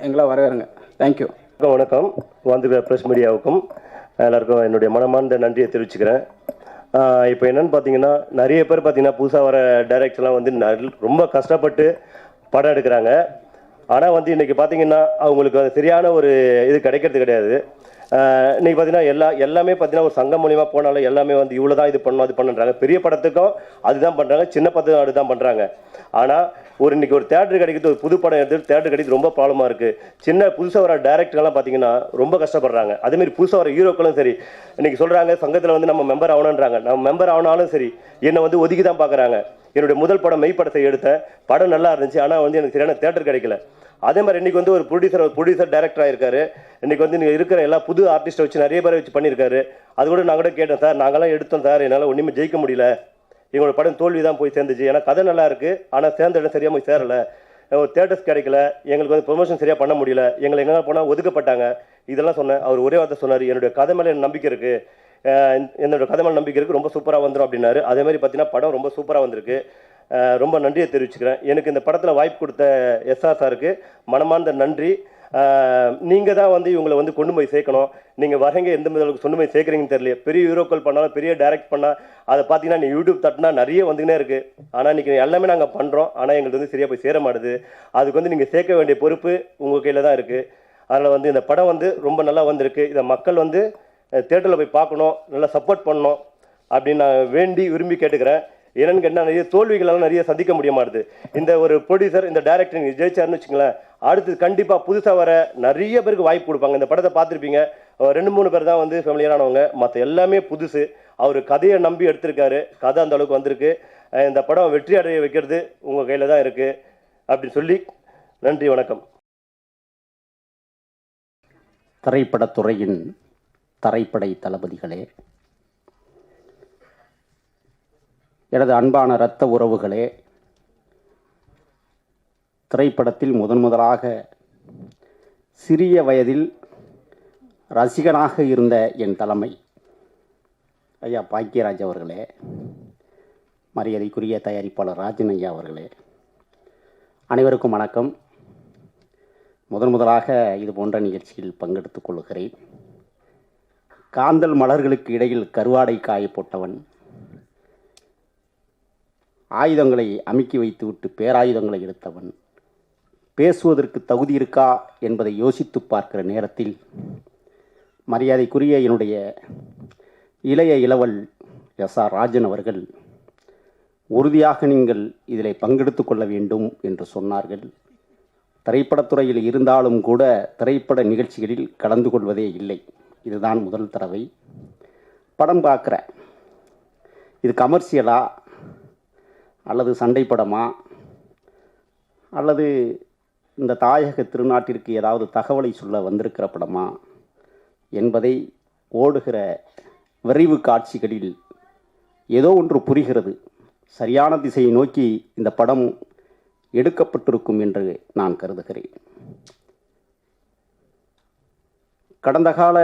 எங்களை வரவேறுங்க. தேங்க்யூ. வணக்கம். வந்துக்கிற ப்ரெஸ் மீடியாவுக்கும் எல்லாருக்கும் என்னுடைய மனமார்ந்த நன்றியை தெரிவிச்சுக்கிறேன். இப்போ என்னென்னு பார்த்தீங்கன்னா, நிறைய பேர் பார்த்தீங்கன்னா புதுசாக வர டைரக்டர்லாம் ரொம்ப கஷ்டப்பட்டு படம் எடுக்கிறாங்க. ஆனால் வந்து இன்றைக்கி பார்த்தீங்கன்னா அவங்களுக்கு அது சரியான ஒரு இது கிடைக்கிறது கிடையாது. இன்றைக்கி பார்த்தீங்கன்னா எல்லாமே பார்த்தீங்கன்னா ஒரு சங்கம் மூலிமா போனாலும் எல்லாமே வந்து இவ்வளோ தான் இது பண்ணணும் அது பண்ணுறாங்க. பெரிய படத்துக்கும் அதுதான் பண்ணுறாங்க, சின்ன படத்துக்கும் அதுதான் பண்ணுறாங்க. ஆனால் இன்றைக்கி ஒரு தேட்டர் கிடைக்கிறது, ஒரு புது படம் எடுத்து தேட்டர் கிடைக்கிறது ரொம்ப ப்ராப்ளமாக இருக்குது. சின்ன புதுசாக வர டேரக்டர்லாம் பார்த்தீங்கன்னா ரொம்ப கஷ்டப்படுறாங்க. அதேமாரி புதுசாக வர ஹீரோக்களும் சரி, இன்றைக்கி சொல்கிறாங்க சங்கத்தில் வந்து நம்ம மெம்பர் ஆகணுன்றாங்க. நம்ம மெம்பர் ஆனாலும் சரி என்னை வந்து ஒதுக்கி தான் பார்க்குறாங்க. என்னுடைய முதல் படம் மெய்ப்படத்தை எடுத்தேன், படம் நல்லா இருந்துச்சு, ஆனால் வந்து எனக்கு சரியான தேட்டர் கிடைக்கல. அதே மாதிரி இன்றைக்கி வந்து ஒரு ப்ரொடியூசர் டைரக்டராக இருக்காரு. இன்றைக்கி வந்து நீங்கள் இருக்கிற எல்லா புது ஆர்டிஸ்ட்டை வச்சு நிறைய பேரை வச்சு பண்ணியிருக்காரு. அது கூட நான் கூட கேட்டேன், சார் நாங்களாம் எடுத்தோம் சார், என்னால் ஒன்றுமே ஜெயிக்க முடியல, எங்களோட படம் தோல்வி தான் போய் சேர்ந்துச்சு, ஏன்னா கதை நல்லா இருக்குது ஆனால் சேர்ந்த இடம் சரியாக போய் சேரலை, ஒரு தேட்டர்ஸ் கிடைக்கல, எங்களுக்கு வந்து ப்ரொமோஷன் சரியாக பண்ண முடியல, எங்களை எங்கே போனால் ஒதுக்கப்பட்டாங்க, இதெல்லாம் சொன்னேன். அவர் ஒரே வார்த்தை சொன்னார், என்னுடைய கதை மேலே நம்பிக்கை இருக்குது, என்னோட கதை மேலே நம்பிக்கை இருக்குது, ரொம்ப சூப்பராக வந்துடும் அப்படின்னாரு. அதே மாதிரி பார்த்தீங்கன்னா படம் ரொம்ப சூப்பராக வந்திருக்கு. ரொம்ப நன்றியை தெரிவிச்சுக்கிறேன். எனக்கு இந்த படத்தில் வாய்ப்பு கொடுத்த எஸ்ஆர் சாருக்கு மனமார்ந்த நன்றி. நீங்கள் தான் வந்து இவங்களை வந்து கொண்டு போய் சேர்க்கணும். நீங்கள் வரீங்க எந்த அளவுக்கு கொண்டு போய் சேர்க்குறீங்கன்னு தெரியல. பெரிய ஹீரோக்கள் பண்ணாலும் பெரிய டைரக்ட் பண்ணால் அதை பார்த்தீங்கன்னா நீ யூடியூப் தட்டினா நிறைய வந்துக்கினே இருக்குது. ஆனால் இன்றைக்கி எல்லாமே நாங்கள் பண்ணுறோம், ஆனால் எங்களுக்கு வந்து சரியாக போய் சேர மாட்டுது. அதுக்கு வந்து நீங்கள் சேர்க்க வேண்டிய பொறுப்பு உங்கள் கையில் தான் இருக்குது. அதில் வந்து இந்த படம் வந்து ரொம்ப நல்லா வந்திருக்கு. இதை மக்கள் வந்து தேட்டரில் போய் பார்க்கணும், நல்லா சப்போர்ட் பண்ணணும் அப்படின்னு நான் வேண்டி விரும்பி கேட்டுக்கிறேன். என்னன்னு கேட்டால் நிறைய தோல்விகளெல்லாம் நிறைய சந்திக்க முடிய மாட்டுது. இந்த ஒரு ப்ரொடியூசர் இந்த டைரக்டர் நீங்கள் ஜெயிச்சாருன்னு வச்சுங்களேன், அடுத்து கண்டிப்பாக புதுசாக வர நிறைய பேருக்கு வாய்ப்பு கொடுப்பாங்க. இந்த படத்தை பார்த்துருப்பீங்க, 2-3 பேர் தான் வந்து ஃபெமிலியரானவங்க, மற்ற எல்லாமே புதுசு. அவர் கதையை நம்பி எடுத்திருக்காரு, கதை அந்த அளவுக்கு வந்திருக்கு. இந்த படம் வெற்றி அடைய வைக்கிறது உங்கள் கையில் தான் இருக்குது அப்படின்னு சொல்லி நன்றி, வணக்கம். திரைப்படத்துறையின் தரைப்படை தளபதிகளே, எனது அன்பான இரத்த உறவுகளே, திரைப்படத்தில் முதலாக சிறிய வயதில் ரசிகனாக இருந்த என் தலைமை ஐயா பாக்கியராஜ் அவர்களே, மரியாதைக்குரிய தயாரிப்பாளர் ராஜன் ஐயா அவர்களே, அனைவருக்கும் வணக்கம். முதலாக இது போன்ற நிகழ்ச்சியில் பங்கெடுத்துக் கொள்கிறேன். காந்தல் மலர்களுக்கு இடையில் கருவாடை காய போட்டவன், ஆயுதங்களை அமுக்கி வைத்துவிட்டு பேராயுதங்களை எடுத்தவன், பேசுவதற்கு தகுதி இருக்கா என்பதை யோசித்து பார்க்கிற நேரத்தில் மரியாதைக்குரிய என்னுடைய இளைய இளவல் எஸ்ஆர் ராஜன் அவர்கள் உறுதியாக நீங்கள் இதில் பங்கெடுத்து கொள்ள வேண்டும் என்று சொன்னார்கள். திரைப்படத்துறையில் இருந்தாலும் கூட திரைப்பட நிகழ்ச்சிகளில் கலந்து கொள்வதே இல்லை. இதுதான் முதல் தடவை படம் பார்க்குறேன். இது கமர்ஷியலா அல்லது சண்டை படமா அல்லது இந்த தாயக திருநாட்டிற்கு ஏதாவது தகவலை சொல்ல வந்திருக்கிற படமா என்பதை ஓடுகிற விரைவு காட்சிகளில் ஏதோ ஒன்று புரிகிறது. சரியான திசையை நோக்கி இந்த படம் எடுக்கப்பட்டிருக்கும் என்று நான் கருதுகிறேன். கடந்த கால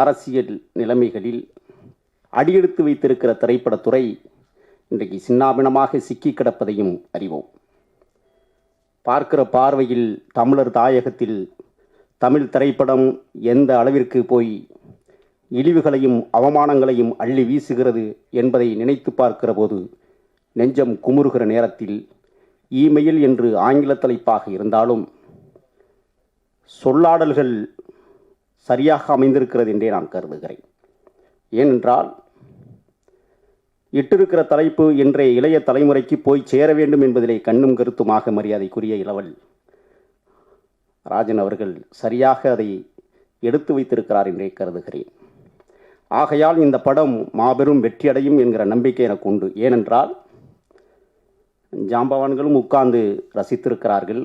அரசியல் நிலைமைகளில் அடியெடுத்து வைத்திருக்கிற திரைப்படத்துறை இன்றைக்கு சின்னாபினமாக சிக்கி கிடப்பதையும் அறிவோம். பார்க்கிற பார்வையில் தமிழர் தாயகத்தில் தமிழ் திரைப்படம் எந்த அளவிற்கு போய் இழிவுகளையும் அவமானங்களையும் அள்ளி வீசுகிறது என்பதை நினைத்து பார்க்கிற போது நெஞ்சம் குமுறுகிற நேரத்தில் இமெயில் என்று ஆங்கில தலைப்பாக இருந்தாலும் சொல்லாடல்கள் சரியாக அமைந்திருக்கிறது என்றே நான் கருதுகிறேன். ஏனென்றால் இட்டிருக்கிற தலைப்பு இன்றைய இளைய தலைமுறைக்கு போய் சேர வேண்டும் என்பதிலே கண்ணும் கருத்துமாக மரியாதைக்குரிய இளவல் ராஜன் அவர்கள் சரியாக அதை எடுத்து வைத்திருக்கிறார் என்றே கருதுகிறேன். ஆகையால் இந்த படம் மாபெரும் வெற்றியடையும் என்கிற நம்பிக்கை எனக்கு உண்டு. ஏனென்றால் ஜாம்பவான்களும் உட்கார்ந்து ரசித்திருக்கிறார்கள்,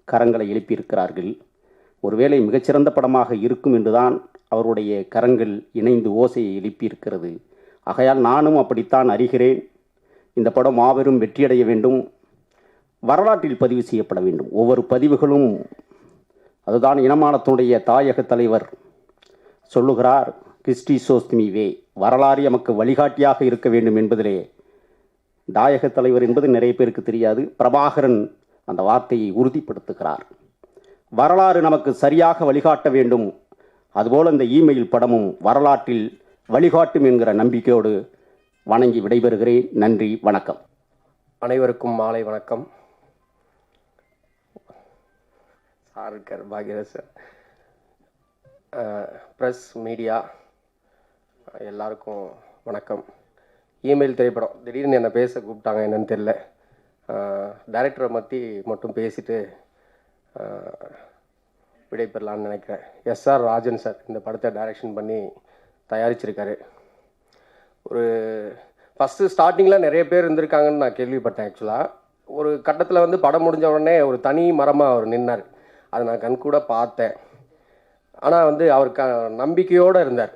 கரங்களை எழுப்பியிருக்கிறார்கள். ஒருவேளை மிகச்சிறந்த படமாக இருக்கும் என்றுதான் அவருடைய கரங்கள் இணைந்து ஓசையை எழுப்பியிருக்கிறது. ஆகையால் நானும் அப்படித்தான் அறிகிறேன். இந்த படம் மாபெரும் வெற்றியடைய வேண்டும், வரலாற்றில் பதிவு செய்யப்பட வேண்டும். ஒவ்வொரு பதிவுகளும் அதுதான் இனமானத்தினுடைய தாயக தலைவர் சொல்லுகிறார், கிறிஸ்டி சோஸ்திமி வே, வரலாறு எமக்கு வழிகாட்டியாக இருக்க வேண்டும் என்பதிலே தாயக தலைவர் என்பது நிறைய பேருக்கு தெரியாது. பிரபாகரன் அந்த வார்த்தையை உறுதிப்படுத்துகிறார். வரலாறு நமக்கு சரியாக வழிகாட்ட வேண்டும். அதுபோல் இந்த இமெயில் படமும் வரலாற்றில் வழிகாட்டும் என்கிற நம்பிக்கையோடு வணங்கி விடைபெறுகிறேன். நன்றி, வணக்கம். அனைவருக்கும் மாலை வணக்கம். ஆர்கர் பாக்யராஜ் சார், ப்ரெஸ் மீடியா எல்லாருக்கும் வணக்கம். இமெயில் திரைப்படம் திடீர்னு என்னை பேச கூப்பிட்டாங்க, என்னன்னு தெரில. டைரக்டரை பற்றி மட்டும் பேசிட்டு விடைபெறலான்னு நினைக்கிறேன். எஸ்ஆர் ராஜன் சார் இந்த படத்தை டைரக்ஷன் பண்ணி தயாரிச்சிருக்காரு. ஒரு ஃபஸ்ட்டு ஸ்டார்டிங்கில் நிறைய பேர் இருந்திருக்காங்கன்னு நான் கேள்விப்பட்டேன். ஆக்சுவலாக ஒரு கட்டத்தில் வந்து படம் முடிஞ்ச உடனே ஒரு தனி மரமாக அவர் நின்னார். அதை நான் கண்கூட பார்த்தேன். ஆனால் வந்து அவர் நம்பிக்கையோடு இருந்தார்,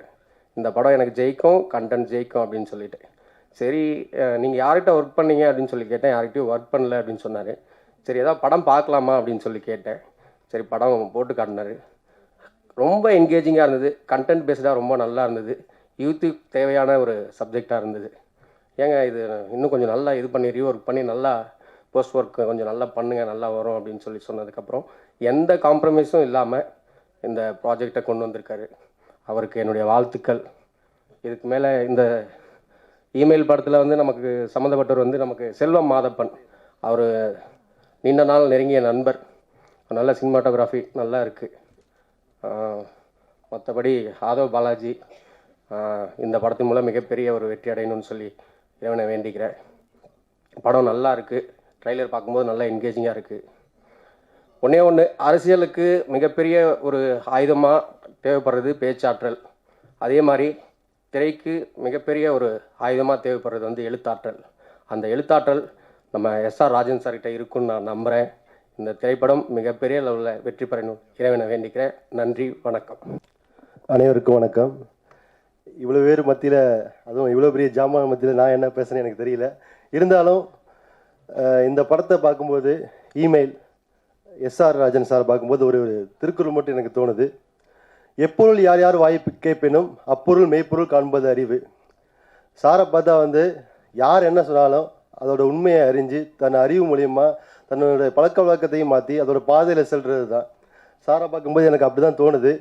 இந்த படம் எனக்கு ஜெயிக்கும், கண்டென்ட் ஜெயிக்கும் அப்படின்னு சொல்லிட்டு. சரி, நீங்கள் யார்கிட்ட ஒர்க் பண்ணீங்க அப்படின்னு சொல்லி கேட்டேன். யார்கிட்டையும் ஒர்க் பண்ணல அப்படின்னு சொன்னார். சரி, ஏதாவது படம் பார்க்கலாமா அப்படின்னு சொல்லி கேட்டேன். சரி, படம் போட்டு காட்டினார். ரொம்ப என்கேஜிங்காக இருந்தது, கண்டென்ட் பேஸ்டாக ரொம்ப நல்லா இருந்தது, யூத்துக்கு தேவையான ஒரு சப்ஜெக்டாக இருந்தது. ஏங்க இது இன்னும் கொஞ்சம் நல்லா இது பண்ணி ரீஒர்க் பண்ணி நல்லா போஸ்ட் ஒர்க் கொஞ்சம் நல்லா பண்ணுங்கள், நல்லா வரும் அப்படின்னு சொல்லி சொன்னதுக்கப்புறம் எந்த காம்ப்ரமைஸும் இல்லாமல் இந்த ப்ராஜெக்டை கொண்டு வந்திருக்காரு. அவருக்கு என்னுடைய வாழ்த்துக்கள். இதுக்கு மேலே இந்த இமெயில் படத்தில் வந்து நமக்கு சம்மந்தப்பட்டவர் வந்து நமக்கு செல்வம் மாதப்பன். அவர் நீண்ட நாள் நெருங்கிய நண்பர். நல்ல சினிமாட்டோகிராஃபி நல்லா இருக்குது. மற்றபடி ஆதவ் பாலாஜி இந்த படத்தின் மூலம் மிகப்பெரிய ஒரு வெற்றி அடையணும்னு சொல்லி இறைவனை வேண்டிக்கிறேன். படம் நல்லா இருக்குது, ட்ரைலர் பார்க்கும்போது நல்லா என்கேஜிங்காக இருக்குது. ஒன்று அரசியலுக்கு மிகப்பெரிய ஒரு ஆயுதமாக தேவைப்படுறது பேச்சாற்றல். அதே மாதிரி திரைக்கு மிகப்பெரிய ஒரு ஆயுதமாக தேவைப்படுறது வந்து எழுத்தாற்றல். அந்த எழுத்தாற்றல் நம்ம எஸ்ஆர் ராஜன் சார்கிட்ட இருக்குன்னு நான் நம்புகிறேன். இந்த திரைப்படம் மிகப்பெரிய லெவலில் வெற்றி பெறணும் இறைவனை வேண்டிக்கிறேன். நன்றி, வணக்கம். அனைவருக்கும் வணக்கம். இவ்வளோ பேர் மத்தியில், அதுவும் இவ்வளோ பெரிய ஜாமான் மத்தியில் நான் என்ன பேசுகிறேன்னு எனக்கு தெரியல. இருந்தாலும் இந்த படத்தை பார்க்கும்போது இமெயில் எஸ்ஆர் ராஜன் சார் பார்க்கும்போது ஒரு திருக்குறள் மட்டும் எனக்கு தோணுது. எப்பொருள் யார் யார் வாய்ப்பு கேட்பேனும் அப்பொருள் மெய்ப்பொருள் காண்பது அறிவு. சாரை பார்த்தா வந்து யார் என்ன சொன்னாலும் அதோட உண்மையை அறிஞ்சு தன் அறிவு மூலியமாக தன்னோட பழக்க வழக்கத்தையும் மாற்றி அதோட பாதையில் செல்வது தான். சாரை பார்க்கும்போது எனக்கு அப்படி தான் தோணுது.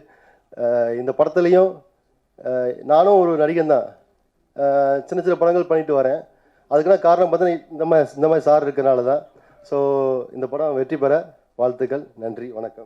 இந்த படத்துலையும் நானும் ஒரு நடிகன் தான், சின்ன சின்ன படங்கள் பண்ணிட்டு வரேன். அதுக்கெல்லாம் காரணம் பார்த்தா இந்த மாதிரி சார் இருக்கிறனால தான். ஸோ இந்த படம் வெற்றி பெற வாழ்த்துக்கள். நன்றி, வணக்கம்.